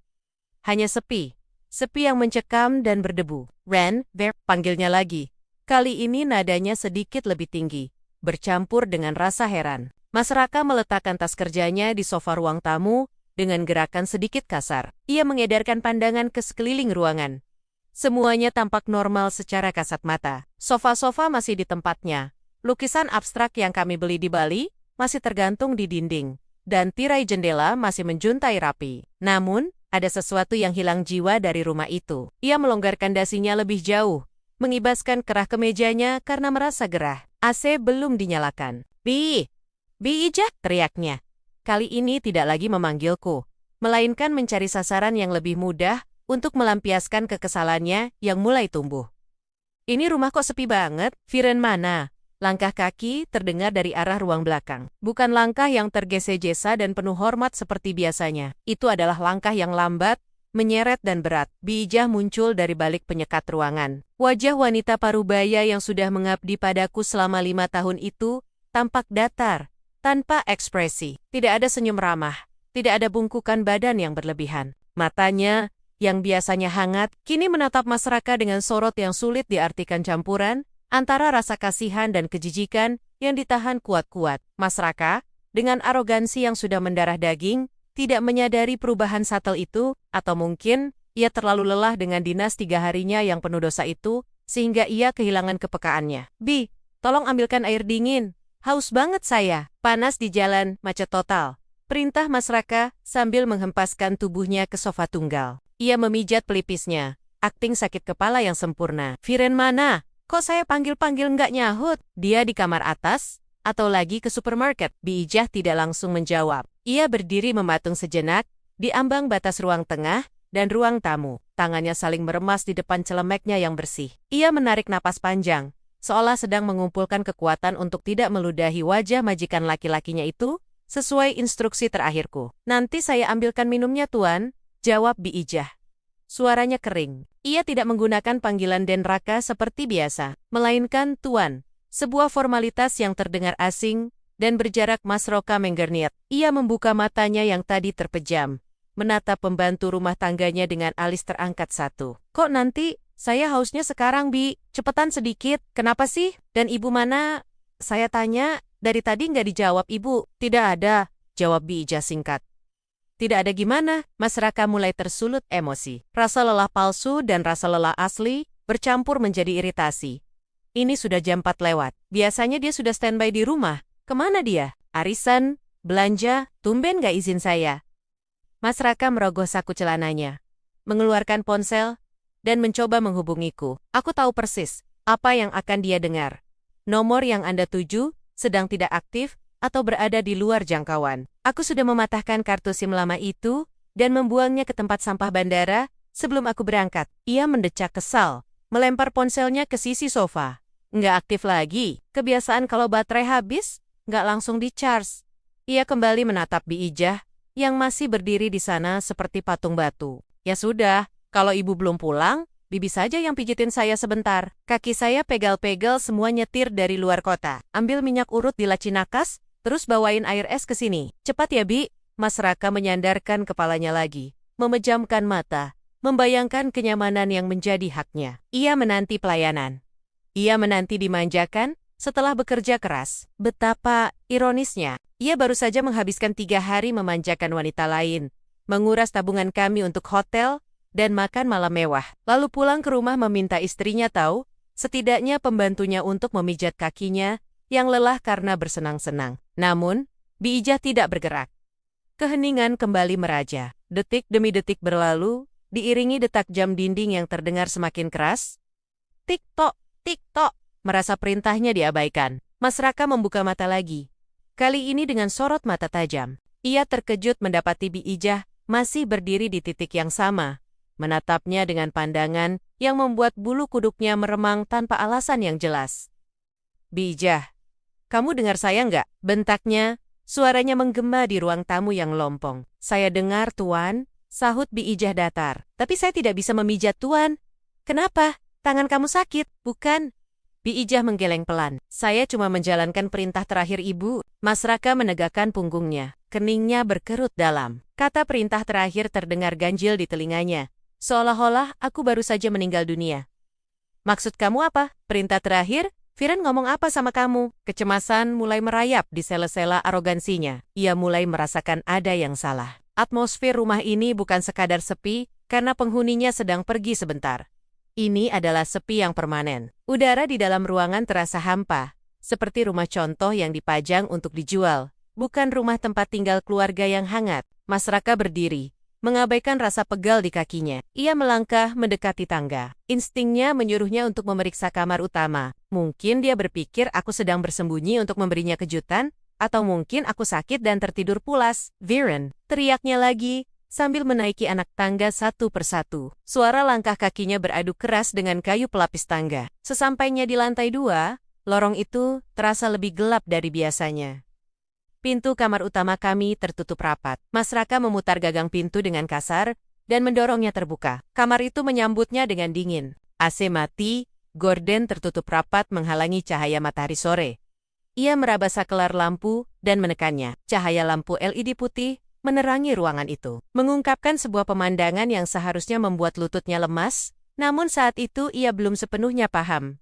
Hanya sepi. Sepi yang mencekam dan berdebu. Ren, panggilnya lagi. Kali ini nadanya sedikit lebih tinggi, bercampur dengan rasa heran. Mas Raka meletakkan tas kerjanya di sofa ruang tamu dengan gerakan sedikit kasar. Ia mengedarkan pandangan ke sekeliling ruangan. Semuanya tampak normal secara kasat mata. Sofa-sofa masih di tempatnya. Lukisan abstrak yang kami beli di Bali masih tergantung di dinding, dan tirai jendela masih menjuntai rapi. Namun, ada sesuatu yang hilang jiwa dari rumah itu. Ia melonggarkan dasinya lebih jauh, mengibaskan kerah ke mejanya karena merasa gerah. AC belum dinyalakan. Bi Ijah, teriaknya. Kali ini tidak lagi memanggilku, melainkan mencari sasaran yang lebih mudah untuk melampiaskan kekesalannya yang mulai tumbuh. Ini rumah kok sepi banget, Viren mana? Langkah kaki terdengar dari arah ruang belakang. Bukan langkah yang tergesa-gesa dan penuh hormat seperti biasanya. Itu adalah langkah yang lambat, menyeret dan berat. Bi Ijah muncul dari balik penyekat ruangan. Wajah wanita parubaya yang sudah mengabdi padaku selama 5 tahun itu tampak datar, tanpa ekspresi. Tidak ada senyum ramah, tidak ada bungkukan badan yang berlebihan. Matanya, yang biasanya hangat, kini menatap Mas Raka dengan sorot yang sulit diartikan campuran antara rasa kasihan dan kejijikan yang ditahan kuat-kuat. Mas Raka, dengan arogansi yang sudah mendarah daging, tidak menyadari perubahan subtle itu, atau mungkin ia terlalu lelah dengan dinas 3 harinya yang penuh dosa itu, sehingga ia kehilangan kepekaannya. Bi, tolong ambilkan air dingin. Haus banget saya. Panas di jalan, macet total. Perintah Mas Raka sambil menghempaskan tubuhnya ke sofa tunggal. Ia memijat pelipisnya, akting sakit kepala yang sempurna. Viren mana? Kok saya panggil-panggil nggak nyahut? Dia di kamar atas, atau lagi ke supermarket? Bi Ijah tidak langsung menjawab. Ia berdiri mematung sejenak, di ambang batas ruang tengah dan ruang tamu. Tangannya saling meremas di depan celemeknya yang bersih. Ia menarik napas panjang, seolah sedang mengumpulkan kekuatan untuk tidak meludahi wajah majikan laki-lakinya itu, sesuai instruksi terakhirku. Nanti saya ambilkan minumnya, Tuan, jawab Bi Ijah. Suaranya kering. Ia tidak menggunakan panggilan Den Raka seperti biasa, melainkan Tuan, sebuah formalitas yang terdengar asing dan berjarak. Mas Raka menggernyet. Ia membuka matanya yang tadi terpejam, menatap pembantu rumah tangganya dengan alis terangkat satu. Kok nanti? Saya hausnya sekarang, Bi. Cepetan sedikit. Kenapa sih? Dan ibu mana? Saya tanya, dari tadi nggak dijawab ibu. Tidak ada, jawab Bi Ijah singkat. Tidak ada gimana? Mas Raka mulai tersulut emosi. Rasa lelah palsu dan rasa lelah asli bercampur menjadi iritasi. Ini sudah jam 4 lewat. Biasanya dia sudah standby di rumah. Kemana dia? Arisan? Belanja? Tumben nggak izin saya. Mas Raka merogoh saku celananya, mengeluarkan ponsel, dan mencoba menghubungiku. Aku tahu persis apa yang akan dia dengar. Nomor yang Anda tuju sedang tidak aktif atau berada di luar jangkauan. Aku sudah mematahkan kartu SIM lama itu dan membuangnya ke tempat sampah bandara sebelum aku berangkat. Ia mendecak kesal, melempar ponselnya ke sisi sofa. Nggak aktif lagi. Kebiasaan kalau baterai habis, nggak langsung di-charge. Ia kembali menatap Bi Ijah yang masih berdiri di sana seperti patung batu. Ya sudah, kalau ibu belum pulang, Bibi saja yang pijitin saya sebentar. Kaki saya pegal-pegal semua nyetir dari luar kota. Ambil minyak urut di laci nakas, terus bawain air es ke sini. Cepat ya, Bi. Mas Raka menyandarkan kepalanya lagi, memejamkan mata, membayangkan kenyamanan yang menjadi haknya. Ia menanti pelayanan. Ia menanti dimanjakan setelah bekerja keras. Betapa ironisnya, ia baru saja menghabiskan 3 hari memanjakan wanita lain, menguras tabungan kami untuk hotel, dan makan malam mewah. Lalu pulang ke rumah meminta istrinya tahu, setidaknya pembantunya untuk memijat kakinya yang lelah karena bersenang-senang. Namun, Bi Ijah tidak bergerak. Keheningan kembali meraja. Detik demi detik berlalu, diiringi detak jam dinding yang terdengar semakin keras. Tik-tok, tik-tok, merasa perintahnya diabaikan. Mas Raka membuka mata lagi. Kali ini dengan sorot mata tajam. Ia terkejut mendapati Bi Ijah masih berdiri di titik yang sama, menatapnya dengan pandangan yang membuat bulu kuduknya meremang tanpa alasan yang jelas. Bi Ijah, kamu dengar saya nggak? Bentaknya, suaranya menggema di ruang tamu yang lompong. Saya dengar, Tuan, sahut Bi Ijah datar. Tapi saya tidak bisa memijat, Tuan. Kenapa? Tangan kamu sakit, bukan? Bi Ijah menggeleng pelan. Saya cuma menjalankan perintah terakhir ibu. Mas Raka menegakkan punggungnya. Keningnya berkerut dalam. Kata perintah terakhir terdengar ganjil di telinganya. Seolah-olah aku baru saja meninggal dunia. Maksud kamu apa? Perintah terakhir? Viren ngomong apa sama kamu? Kecemasan mulai merayap di sela-sela arogansinya. Ia mulai merasakan ada yang salah. Atmosfer rumah ini bukan sekadar sepi, karena penghuninya sedang pergi sebentar. Ini adalah sepi yang permanen. Udara di dalam ruangan terasa hampa, seperti rumah contoh yang dipajang untuk dijual, bukan rumah tempat tinggal keluarga yang hangat. Mas Raka berdiri, mengabaikan rasa pegal di kakinya. Ia melangkah mendekati tangga. Instingnya menyuruhnya untuk memeriksa kamar utama. Mungkin dia berpikir aku sedang bersembunyi untuk memberinya kejutan, atau mungkin aku sakit dan tertidur pulas. Viren, teriaknya lagi, sambil menaiki anak tangga satu persatu. Suara langkah kakinya beradu keras dengan kayu pelapis tangga. Sesampainya di lantai 2, lorong itu terasa lebih gelap dari biasanya. Pintu kamar utama kami tertutup rapat. Mas Raka memutar gagang pintu dengan kasar dan mendorongnya terbuka. Kamar itu menyambutnya dengan dingin. AC mati, gorden tertutup rapat menghalangi cahaya matahari sore. Ia meraba sakelar lampu dan menekannya. Cahaya lampu LED putih menerangi ruangan itu, mengungkapkan sebuah pemandangan yang seharusnya membuat lututnya lemas, namun saat itu ia belum sepenuhnya paham.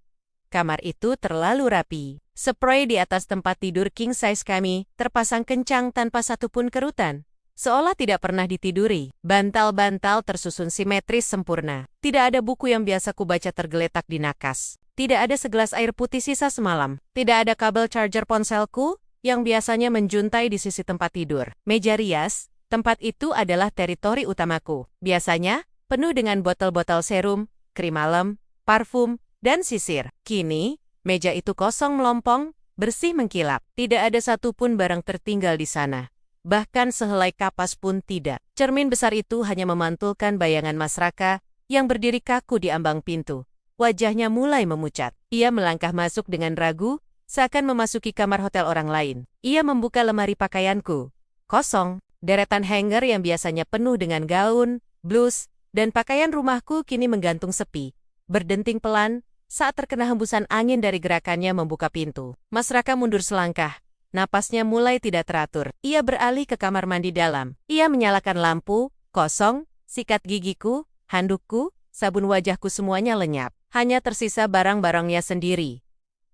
Kamar itu terlalu rapi. Spray di atas tempat tidur king size kami terpasang kencang tanpa satupun kerutan, seolah tidak pernah ditiduri. Bantal-bantal tersusun simetris sempurna. Tidak ada buku yang biasa kubaca tergeletak di nakas. Tidak ada segelas air putih sisa semalam. Tidak ada kabel charger ponselku yang biasanya menjuntai di sisi tempat tidur. Meja rias, tempat itu adalah teritori utamaku. Biasanya penuh dengan botol-botol serum, krim malam, parfum, dan sisir. Kini, meja itu kosong melompong, bersih mengkilap. Tidak ada satupun barang tertinggal di sana. Bahkan sehelai kapas pun tidak. Cermin besar itu hanya memantulkan bayangan Mas Raka yang berdiri kaku di ambang pintu. Wajahnya mulai memucat. Ia melangkah masuk dengan ragu, seakan memasuki kamar hotel orang lain. Ia membuka lemari pakaianku. Kosong. Deretan hanger yang biasanya penuh dengan gaun, blus, dan pakaian rumahku kini menggantung sepi. Berdenting pelan, saat terkena hembusan angin dari gerakannya membuka pintu. Mas Raka mundur selangkah. Napasnya mulai tidak teratur. Ia beralih ke kamar mandi dalam. Ia menyalakan lampu, kosong, sikat gigiku, handukku, sabun wajahku semuanya lenyap. Hanya tersisa barang-barangnya sendiri.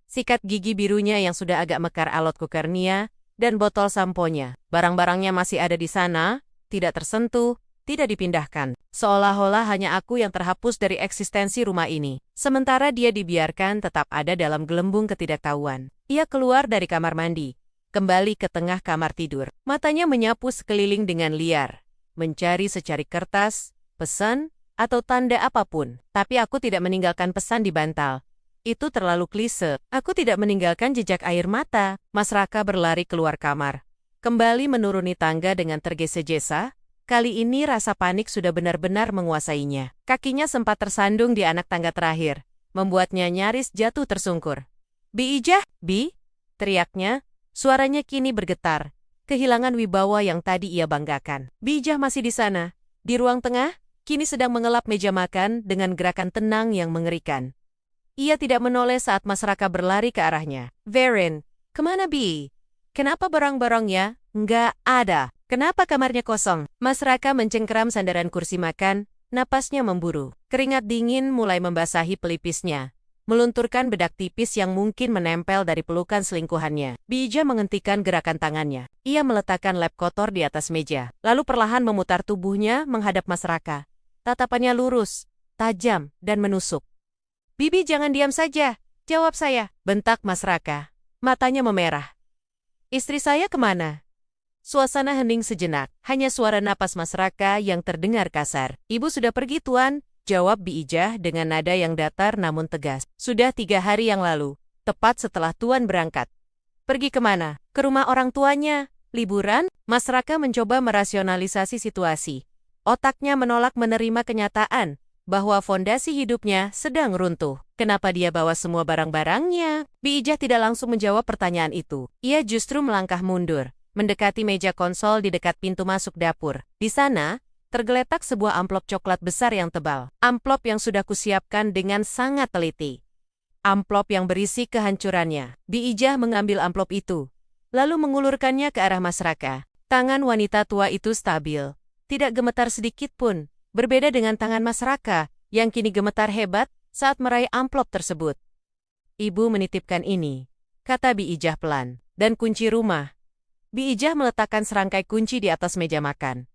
Sikat gigi birunya yang sudah agak mekar alot kukernia, dan botol samponya. Barang-barangnya masih ada di sana, tidak tersentuh, tidak dipindahkan. Seolah-olah hanya aku yang terhapus dari eksistensi rumah ini. Sementara dia dibiarkan tetap ada dalam gelembung ketidaktahuan. Ia keluar dari kamar mandi, kembali ke tengah kamar tidur. Matanya menyapu sekeliling dengan liar, mencari secari kertas, pesan, atau tanda apapun. Tapi aku tidak meninggalkan pesan di bantal. Itu terlalu klise. Aku tidak meninggalkan jejak air mata. Mas Raka berlari keluar kamar, kembali menuruni tangga dengan tergesa-gesa. Kali ini rasa panik sudah benar-benar menguasainya. Kakinya sempat tersandung di anak tangga terakhir, membuatnya nyaris jatuh tersungkur. Bi Ijah, Bi, teriaknya, suaranya kini bergetar, kehilangan wibawa yang tadi ia banggakan. Bi Ijah masih di sana, di ruang tengah, kini sedang mengelap meja makan dengan gerakan tenang yang mengerikan. Ia tidak menoleh saat Mas Raka berlari ke arahnya. Viren, kemana Bi? Kenapa barang-barangnya nggak ada? Kenapa kamarnya kosong? Mas Raka mencengkeram sandaran kursi makan, napasnya memburu. Keringat dingin mulai membasahi pelipisnya, melunturkan bedak tipis yang mungkin menempel dari pelukan selingkuhannya. Bi Ijah menghentikan gerakan tangannya. Ia meletakkan lap kotor di atas meja, lalu perlahan memutar tubuhnya menghadap Mas Raka. Tatapannya lurus, tajam, dan menusuk. Bibi jangan diam saja, jawab saya, bentak Mas Raka. Matanya memerah. Istri saya kemana? Suasana hening sejenak, hanya suara napas Mas Raka yang terdengar kasar. Ibu sudah pergi tuan, jawab Bi Ijah dengan nada yang datar namun tegas. Sudah 3 hari yang lalu, tepat setelah tuan berangkat. Pergi kemana? Ke rumah orang tuanya. Liburan? Mas Raka mencoba merasionalisasi situasi. Otaknya menolak menerima kenyataan bahwa fondasi hidupnya sedang runtuh. Kenapa dia bawa semua barang-barangnya? Bi Ijah tidak langsung menjawab pertanyaan itu. Ia justru melangkah mundur, mendekati meja konsol di dekat pintu masuk dapur. Di sana, tergeletak sebuah amplop coklat besar yang tebal. Amplop yang sudah kusiapkan dengan sangat teliti. Amplop yang berisi kehancurannya. Bi Ijah mengambil amplop itu, lalu mengulurkannya ke arah Mas Raka. Tangan wanita tua itu stabil, tidak gemetar sedikit pun, berbeda dengan tangan Mas Raka, yang kini gemetar hebat saat meraih amplop tersebut. Ibu menitipkan ini, kata Bi Ijah pelan, dan kunci rumah. Bi Ijah meletakkan serangkai kunci di atas meja makan.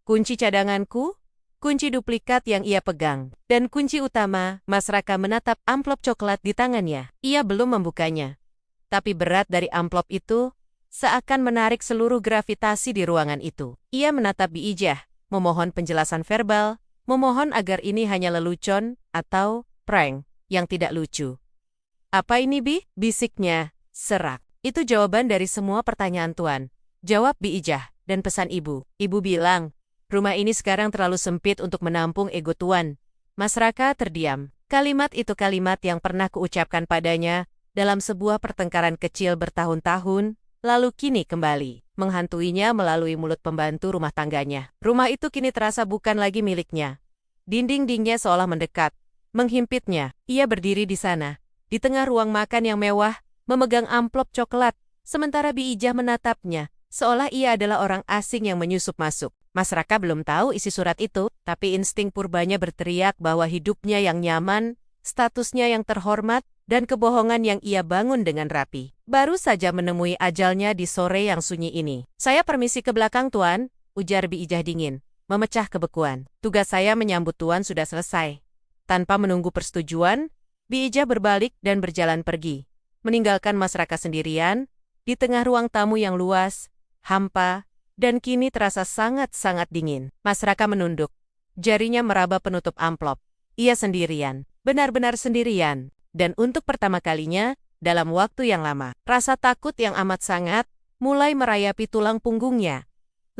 Kunci cadanganku, kunci duplikat yang ia pegang, dan kunci utama. Mas Raka menatap amplop coklat di tangannya. Ia belum membukanya. Tapi berat dari amplop itu seakan menarik seluruh gravitasi di ruangan itu. Ia menatap Bi Ijah, memohon penjelasan verbal, memohon agar ini hanya lelucon atau prank yang tidak lucu. Apa ini, Bi? Bisiknya, serak. Itu jawaban dari semua pertanyaan Tuan. Jawab Bi Ijah, dan pesan ibu. Ibu bilang, rumah ini sekarang terlalu sempit untuk menampung ego Tuan. Mas Raka terdiam. Kalimat itu kalimat yang pernah kuucapkan padanya dalam sebuah pertengkaran kecil bertahun-tahun, lalu kini kembali menghantuinya melalui mulut pembantu rumah tangganya. Rumah itu kini terasa bukan lagi miliknya. Dinding-dindingnya seolah mendekat, menghimpitnya. Ia berdiri di sana, di tengah ruang makan yang mewah, memegang amplop coklat, sementara Bi Ijah menatapnya, seolah ia adalah orang asing yang menyusup masuk. Mas Raka belum tahu isi surat itu, tapi insting purbanya berteriak bahwa hidupnya yang nyaman, statusnya yang terhormat, dan kebohongan yang ia bangun dengan rapi baru saja menemui ajalnya di sore yang sunyi ini. Saya permisi ke belakang, Tuan, ujar Bi Ijah dingin, memecah kebekuan. Tugas saya menyambut Tuan sudah selesai. Tanpa menunggu persetujuan, Bi Ijah berbalik dan berjalan pergi, meninggalkan Mas Raka sendirian, di tengah ruang tamu yang luas, hampa, dan kini terasa sangat-sangat dingin. Mas Raka menunduk. Jarinya meraba penutup amplop. Ia sendirian, benar-benar sendirian. Dan untuk pertama kalinya, dalam waktu yang lama, rasa takut yang amat sangat mulai merayapi tulang punggungnya.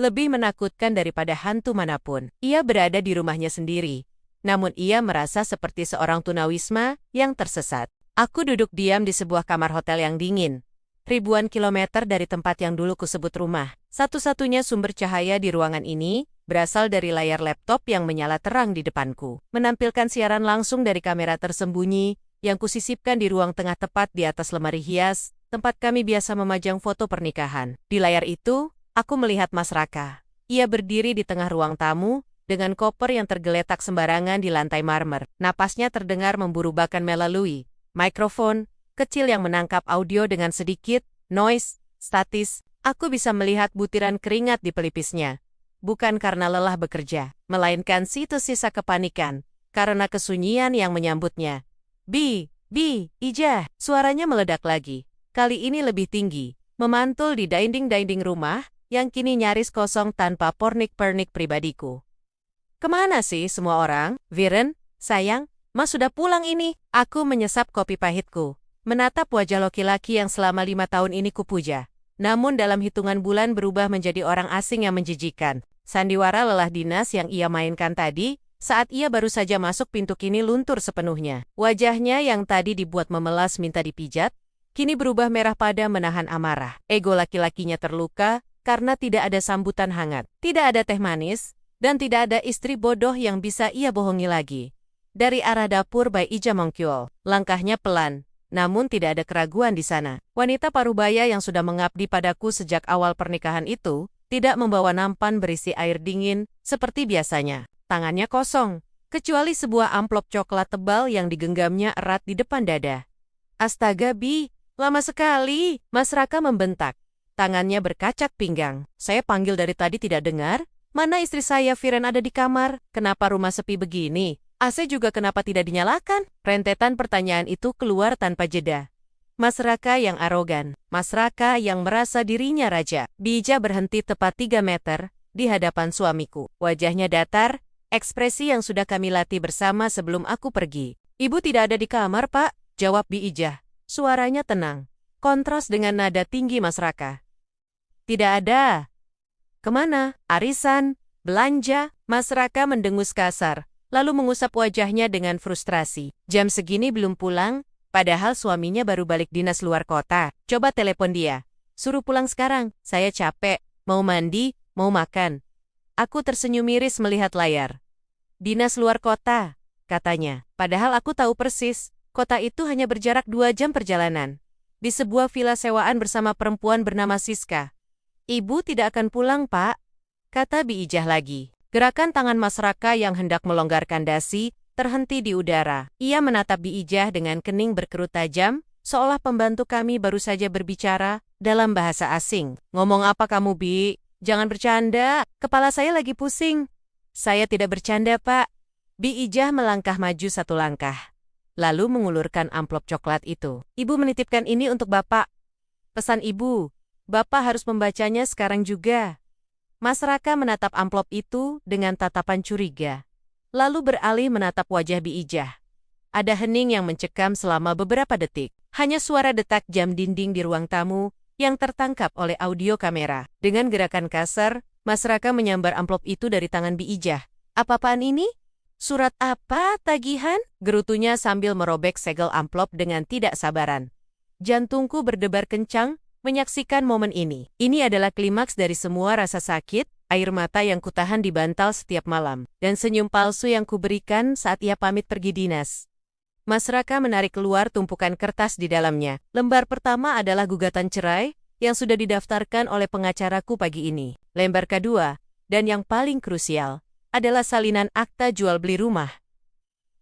Lebih menakutkan daripada hantu manapun. Ia berada di rumahnya sendiri. Namun ia merasa seperti seorang tunawisma yang tersesat. Aku duduk diam di sebuah kamar hotel yang dingin. Ribuan kilometer dari tempat yang dulu kusebut rumah. Satu-satunya sumber cahaya di ruangan ini berasal dari layar laptop yang menyala terang di depanku, menampilkan siaran langsung dari kamera tersembunyi yang kusisipkan di ruang tengah tepat di atas lemari hias, tempat kami biasa memajang foto pernikahan. Di layar itu, aku melihat Mas Raka. Ia berdiri di tengah ruang tamu, dengan koper yang tergeletak sembarangan di lantai marmer. Napasnya terdengar memburu bahkan melalui mikrofon kecil yang menangkap audio dengan sedikit noise statis. Aku bisa melihat butiran keringat di pelipisnya. Bukan karena lelah bekerja, melainkan sisa-sisa kepanikan, karena kesunyian yang menyambutnya. Bi Ijah, suaranya meledak lagi. Kali ini lebih tinggi, memantul di dinding-dinding rumah, yang kini nyaris kosong tanpa pernik-pernik pribadiku. Kemana sih semua orang? Viren, sayang, Mas sudah pulang ini. Aku menyesap kopi pahitku, menatap wajah laki-laki yang selama 5 tahun ini kupuja. Namun dalam hitungan bulan berubah menjadi orang asing yang menjijikan. Sandiwara lelah dinas yang ia mainkan tadi, saat ia baru saja masuk pintu kini luntur sepenuhnya. Wajahnya yang tadi dibuat memelas minta dipijat, kini berubah merah pada menahan amarah. Ego laki-lakinya terluka, karena tidak ada sambutan hangat, tidak ada teh manis, dan tidak ada istri bodoh yang bisa ia bohongi lagi. Dari arah dapur Bai Ija mengkyol, langkahnya pelan, namun tidak ada keraguan di sana. Wanita parubaya yang sudah mengabdi padaku sejak awal pernikahan itu, tidak membawa nampan berisi air dingin, seperti biasanya. Tangannya kosong, kecuali sebuah amplop coklat tebal yang digenggamnya erat di depan dada. Astaga Bi, lama sekali, Mas Raka membentak. Tangannya berkacak pinggang. Saya panggil dari tadi tidak dengar? Mana istri saya Viren ada di kamar? Kenapa rumah sepi begini? AC juga kenapa tidak dinyalakan? Rentetan pertanyaan itu keluar tanpa jeda. Mas Raka yang arogan, Mas Raka yang merasa dirinya raja. Bi Ijah berhenti tepat 3 meter di hadapan suamiku. Wajahnya datar, ekspresi yang sudah kami latih bersama sebelum aku pergi. Ibu tidak ada di kamar, Pak, jawab Bi Ijah. Suaranya tenang, kontras dengan nada tinggi Mas Raka. Tidak ada. Kemana? Arisan? Belanja? Mas Raka mendengus kasar, lalu mengusap wajahnya dengan frustrasi. Jam segini belum pulang, padahal suaminya baru balik dinas luar kota. Coba telepon dia. Suruh pulang sekarang, saya capek, mau mandi, mau makan. Aku tersenyum miris melihat layar. Dinas luar kota, katanya. Padahal aku tahu persis, kota itu hanya berjarak 2 jam perjalanan. Di sebuah villa sewaan bersama perempuan bernama Siska. Ibu tidak akan pulang, Pak, kata Bi Ijah lagi. Gerakan tangan Mas Raka yang hendak melonggarkan dasi terhenti di udara. Ia menatap Bi Ijah dengan kening berkerut tajam, seolah pembantu kami baru saja berbicara dalam bahasa asing. Ngomong apa kamu, Bi? Jangan bercanda, kepala saya lagi pusing. Saya tidak bercanda, Pak. Bi Ijah melangkah maju 1 langkah. Lalu mengulurkan amplop coklat itu. Ibu menitipkan ini untuk Bapak. Pesan Ibu, Bapak harus membacanya sekarang juga. Mas Raka menatap amplop itu dengan tatapan curiga. Lalu beralih menatap wajah Bi Ijah. Ada hening yang mencekam selama beberapa detik. Hanya suara detak jam dinding di ruang tamu yang tertangkap oleh audio kamera. Dengan gerakan kasar, Mas Raka menyambar amplop itu dari tangan Bi Ijah. Apa-apaan ini? Surat apa, tagihan? Gerutunya sambil merobek segel amplop dengan tidak sabaran. Jantungku berdebar kencang menyaksikan momen ini. Ini adalah klimaks dari semua rasa sakit, air mata yang kutahan di bantal setiap malam, dan senyum palsu yang kuberikan saat ia pamit pergi dinas. Mas Raka menarik keluar tumpukan kertas di dalamnya. Lembar pertama adalah gugatan cerai yang sudah didaftarkan oleh pengacaraku pagi ini. Lembar kedua, dan yang paling krusial, adalah salinan akta jual beli rumah.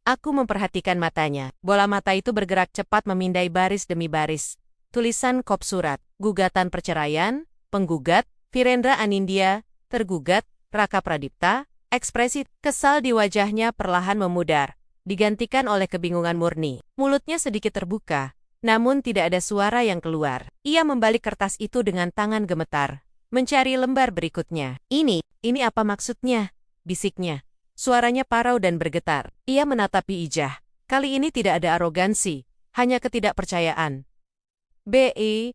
Aku memperhatikan matanya. Bola mata itu bergerak cepat memindai baris demi baris. Tulisan kop surat, gugatan perceraian, penggugat, Virendra Anindya, tergugat, Raka Pradipta. Ekspresi kesal di wajahnya perlahan memudar, digantikan oleh kebingungan murni. Mulutnya sedikit terbuka, namun tidak ada suara yang keluar. Ia membalik kertas itu dengan tangan gemetar, mencari lembar berikutnya. Ini apa maksudnya? Bisiknya. Suaranya parau dan bergetar. Ia menatap Bi Ijah. Kali ini tidak ada arogansi, hanya ketidakpercayaan. B.I.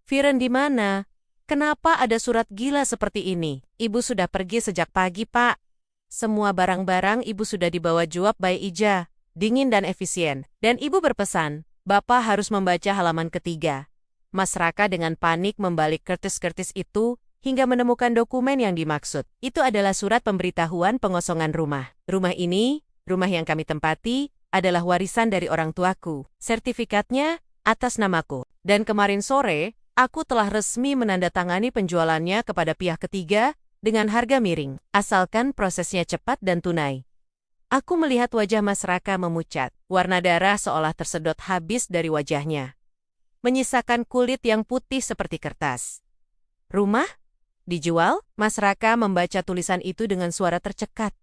Viren di mana? Kenapa ada surat gila seperti ini? Ibu sudah pergi sejak pagi, Pak. Semua barang-barang ibu sudah dibawa Juap by Ijah, dingin dan efisien. Dan ibu berpesan, Bapak harus membaca halaman ketiga. Mas Raka dengan panik membalik kertas-kertas itu hingga menemukan dokumen yang dimaksud. Itu adalah surat pemberitahuan pengosongan rumah. Rumah ini, rumah yang kami tempati, adalah warisan dari orang tuaku. Sertifikatnya atas namaku. Dan kemarin sore, aku telah resmi menandatangani penjualannya kepada pihak ketiga dengan harga miring, asalkan prosesnya cepat dan tunai. Aku melihat wajah Mas Raka memucat, warna darah seolah tersedot habis dari wajahnya, menyisakan kulit yang putih seperti kertas. Rumah? Dijual? Mas Raka membaca tulisan itu dengan suara tercekat.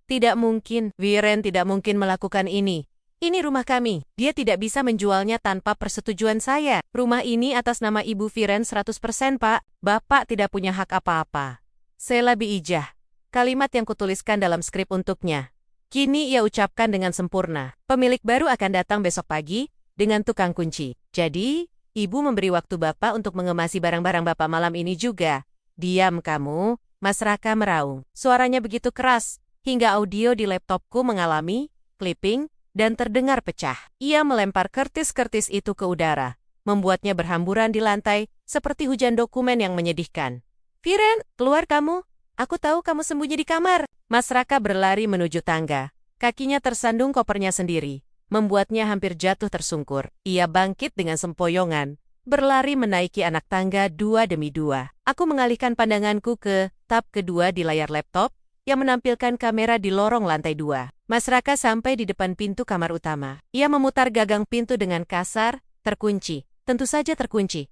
Tidak mungkin, Viren tidak mungkin melakukan ini. Ini rumah kami, dia tidak bisa menjualnya tanpa persetujuan saya. Rumah ini atas nama Ibu Viren 100%, Pak. Bapak tidak punya hak apa-apa. Sela Bi Ijah. Kalimat yang kutuliskan dalam skrip untuknya. Kini ia ucapkan dengan sempurna. Pemilik baru akan datang besok pagi dengan tukang kunci. Jadi, Ibu memberi waktu Bapak untuk mengemasi barang-barang Bapak malam ini juga. Diam kamu, Mas Raka meraung. Suaranya begitu keras, hingga audio di laptopku mengalami clipping dan terdengar pecah. Ia melempar kertas-kertas itu ke udara, membuatnya berhamburan di lantai, seperti hujan dokumen yang menyedihkan. Viren, keluar kamu. Aku tahu kamu sembunyi di kamar. Mas Raka berlari menuju tangga. Kakinya tersandung kopernya sendiri, membuatnya hampir jatuh tersungkur. Ia bangkit dengan sempoyongan, berlari menaiki anak tangga 2 demi 2. Aku mengalihkan pandanganku ke tab kedua di layar laptop, yang menampilkan kamera di lorong lantai 2. Mas Raka sampai di depan pintu kamar utama. Ia memutar gagang pintu dengan kasar, terkunci. Tentu saja terkunci.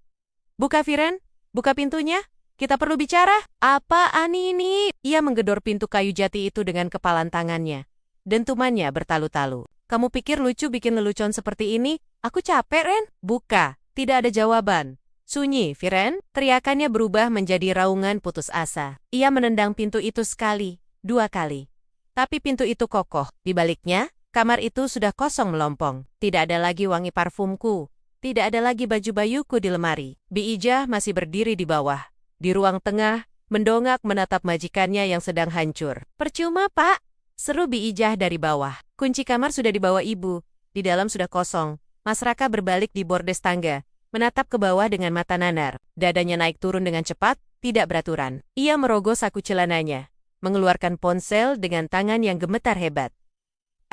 Buka Viren, buka pintunya. Kita perlu bicara. Apaan ini? Ia menggedor pintu kayu jati itu dengan kepalan tangannya. Dentumannya bertalu-talu. Kamu pikir lucu bikin lelucon seperti ini? Aku capek, Ren. Buka. Tidak ada jawaban. Sunyi, Viren. Teriakannya berubah menjadi raungan putus asa. Ia menendang pintu itu sekali, 2 kali. Tapi pintu itu kokoh. Di baliknya, kamar itu sudah kosong melompong. Tidak ada lagi wangi parfumku. Tidak ada lagi baju bayuku di lemari. Bi Ijah masih berdiri di bawah. Di ruang tengah, mendongak menatap majikannya yang sedang hancur. Percuma, Pak. Seru Bi Ijah dari bawah. Kunci kamar sudah dibawa ibu. Di dalam sudah kosong. Mas Raka berbalik di bordes tangga, menatap ke bawah dengan mata nanar. Dadanya naik turun dengan cepat, tidak beraturan. Ia merogoh saku celananya. mengeluarkan ponsel dengan tangan yang gemetar hebat.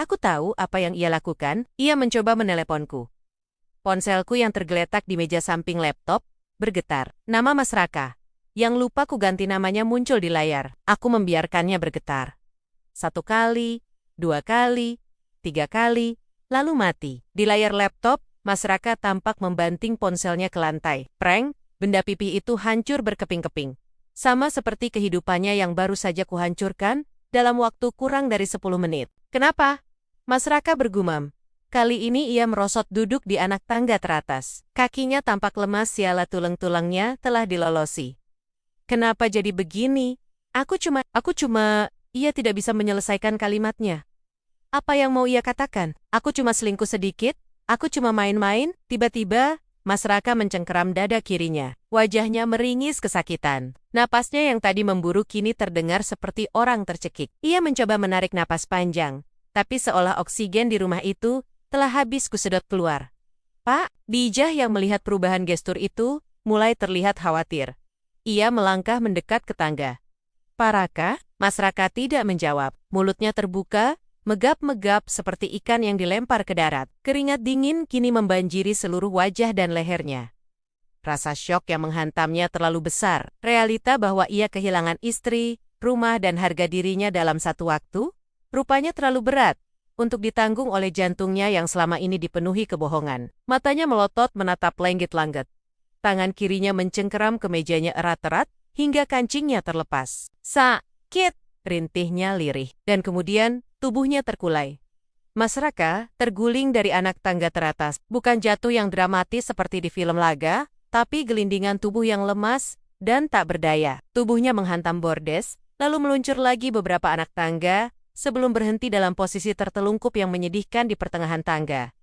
Aku tahu apa yang ia lakukan, ia mencoba meneleponku. Ponselku yang tergeletak di meja samping laptop bergetar. Nama Mas Raka. Yang lupa ku ganti namanya muncul di layar. Aku membiarkannya bergetar. 1 kali, 2 kali, 3 kali, lalu mati. Di layar laptop, Mas Raka tampak membanting ponselnya ke lantai. Prank, benda pipih itu hancur berkeping-keping. Sama seperti kehidupannya yang baru saja kuhancurkan dalam waktu kurang dari 10 menit. Kenapa? Mas Raka bergumam. Kali ini ia merosot duduk di anak tangga teratas. Kakinya tampak lemas siala tulang-tulangnya telah dilolosi. Kenapa jadi begini? Aku cuma, ia tidak bisa menyelesaikan kalimatnya. Apa yang mau ia katakan? Aku cuma selingkuh sedikit, aku cuma main-main, tiba-tiba, Mas Raka mencengkeram dada kirinya. Wajahnya meringis kesakitan. Napasnya yang tadi memburu kini terdengar seperti orang tercekik. Ia mencoba menarik napas panjang, tapi seolah oksigen di rumah itu telah habis kusedot keluar. Pak, Bijah yang melihat perubahan gestur itu, mulai terlihat khawatir. Ia melangkah mendekat ke tangga. Pak Raka? Mas Raka tidak menjawab. Mulutnya terbuka, megap-megap seperti ikan yang dilempar ke darat. Keringat dingin kini membanjiri seluruh wajah dan lehernya. Rasa syok yang menghantamnya terlalu besar. Realita bahwa ia kehilangan istri, rumah dan harga dirinya dalam satu waktu, rupanya terlalu berat untuk ditanggung oleh jantungnya yang selama ini dipenuhi kebohongan. Matanya melotot menatap Lenggit-Langget. Tangan kirinya mencengkeram ke mejanya erat-erat hingga kancingnya terlepas. Sakit, rintihnya lirih. Dan kemudian tubuhnya terkulai. Mas Raka terguling dari anak tangga teratas. Bukan jatuh yang dramatis seperti di film laga, tapi gelindingan tubuh yang lemas dan tak berdaya. Tubuhnya menghantam bordes, lalu meluncur lagi beberapa anak tangga, sebelum berhenti dalam posisi tertelungkup yang menyedihkan di pertengahan tangga.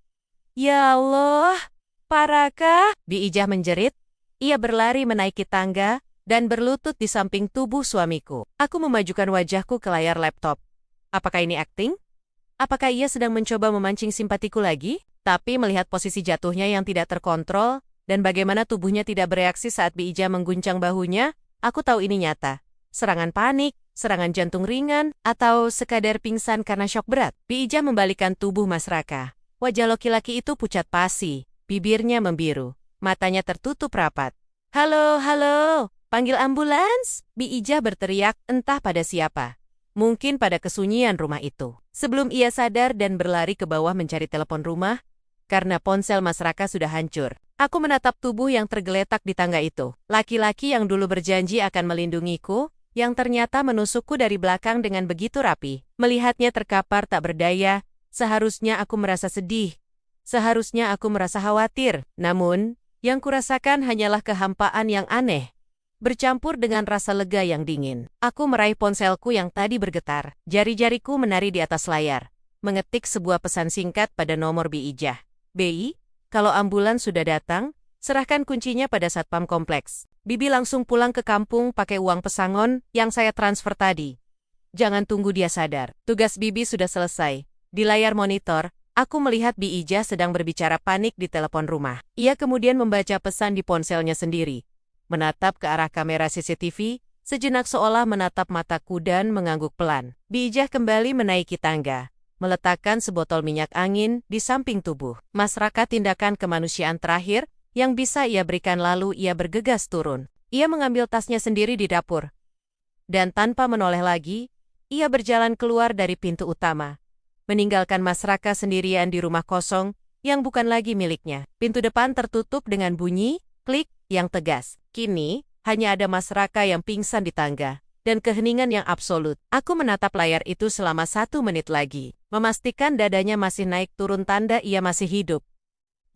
Ya Allah, Pak Raka, Bi Ijah menjerit. Ia berlari menaiki tangga dan berlutut di samping tubuh suamiku. Aku memajukan wajahku ke layar laptop. Apakah ini akting? Apakah ia sedang mencoba memancing simpatiku lagi? Tapi melihat posisi jatuhnya yang tidak terkontrol, dan bagaimana tubuhnya tidak bereaksi saat Bi Ijah mengguncang bahunya, aku tahu ini nyata. Serangan panik, serangan jantung ringan, atau sekadar pingsan karena syok berat. Bi Ijah membalikkan tubuh Mas Raka. Wajah laki-laki itu pucat pasi, bibirnya membiru, matanya tertutup rapat. Halo, halo, panggil ambulans! Bi Ijah berteriak entah pada siapa. Mungkin pada kesunyian rumah itu. Sebelum ia sadar dan berlari ke bawah mencari telepon rumah, karena ponsel Mas Raka sudah hancur. Aku menatap tubuh yang tergeletak di tangga itu. Laki-laki yang dulu berjanji akan melindungiku, yang ternyata menusukku dari belakang dengan begitu rapi. Melihatnya terkapar tak berdaya, seharusnya aku merasa sedih. Seharusnya aku merasa khawatir. Namun, yang kurasakan hanyalah kehampaan yang aneh, bercampur dengan rasa lega yang dingin. Aku meraih ponselku yang tadi bergetar. Jari-jariku menari di atas layar, mengetik sebuah pesan singkat pada nomor Bi Ijah. Bi, kalau ambulans sudah datang, serahkan kuncinya pada satpam kompleks. Bibi langsung pulang ke kampung pakai uang pesangon yang saya transfer tadi. Jangan tunggu dia sadar. Tugas Bibi sudah selesai. Di layar monitor, aku melihat Bi Ijah sedang berbicara panik di telepon rumah. Ia kemudian membaca pesan di ponselnya sendiri. Menatap ke arah kamera CCTV, sejenak seolah menatap mataku dan mengangguk pelan. Bi Ijah kembali menaiki tangga, meletakkan sebotol minyak angin di samping tubuh. Mas Raka tindakan kemanusiaan terakhir yang bisa ia berikan lalu ia bergegas turun. Ia mengambil tasnya sendiri di dapur. Dan tanpa menoleh lagi, ia berjalan keluar dari pintu utama, meninggalkan Mas Raka sendirian di rumah kosong yang bukan lagi miliknya. Pintu depan tertutup dengan bunyi klik yang tegas. Kini, hanya ada Mas Raka yang pingsan di tangga, dan keheningan yang absolut. Aku menatap layar itu selama 1 menit lagi, memastikan dadanya masih naik turun tanda ia masih hidup.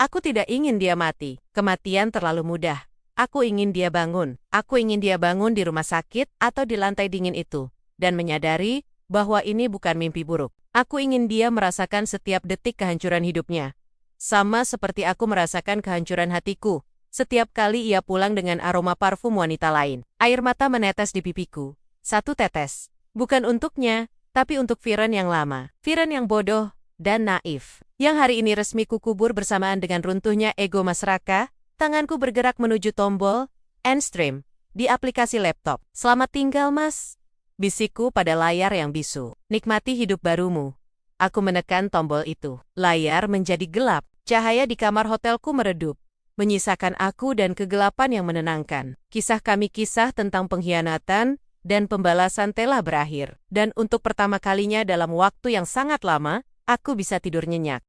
Aku tidak ingin dia mati, kematian terlalu mudah. Aku ingin dia bangun. Aku ingin dia bangun di rumah sakit atau di lantai dingin itu, dan menyadari bahwa ini bukan mimpi buruk. Aku ingin dia merasakan setiap detik kehancuran hidupnya. Sama seperti aku merasakan kehancuran hatiku setiap kali ia pulang dengan aroma parfum wanita lain. Air mata menetes di pipiku. 1 tetes. Bukan untuknya, tapi untuk Viren yang lama. Viren yang bodoh dan naif. Yang hari ini resmi kukubur bersamaan dengan runtuhnya ego Mas Raka, tanganku bergerak menuju tombol end stream di aplikasi laptop. Selamat tinggal, Mas. Bisikku pada layar yang bisu. Nikmati hidup barumu. Aku menekan tombol itu. Layar menjadi gelap. Cahaya di kamar hotelku meredup, menyisakan aku dan kegelapan yang menenangkan. Kisah kami kisah tentang pengkhianatan dan pembalasan telah berakhir. Dan untuk pertama kalinya dalam waktu yang sangat lama, aku bisa tidur nyenyak.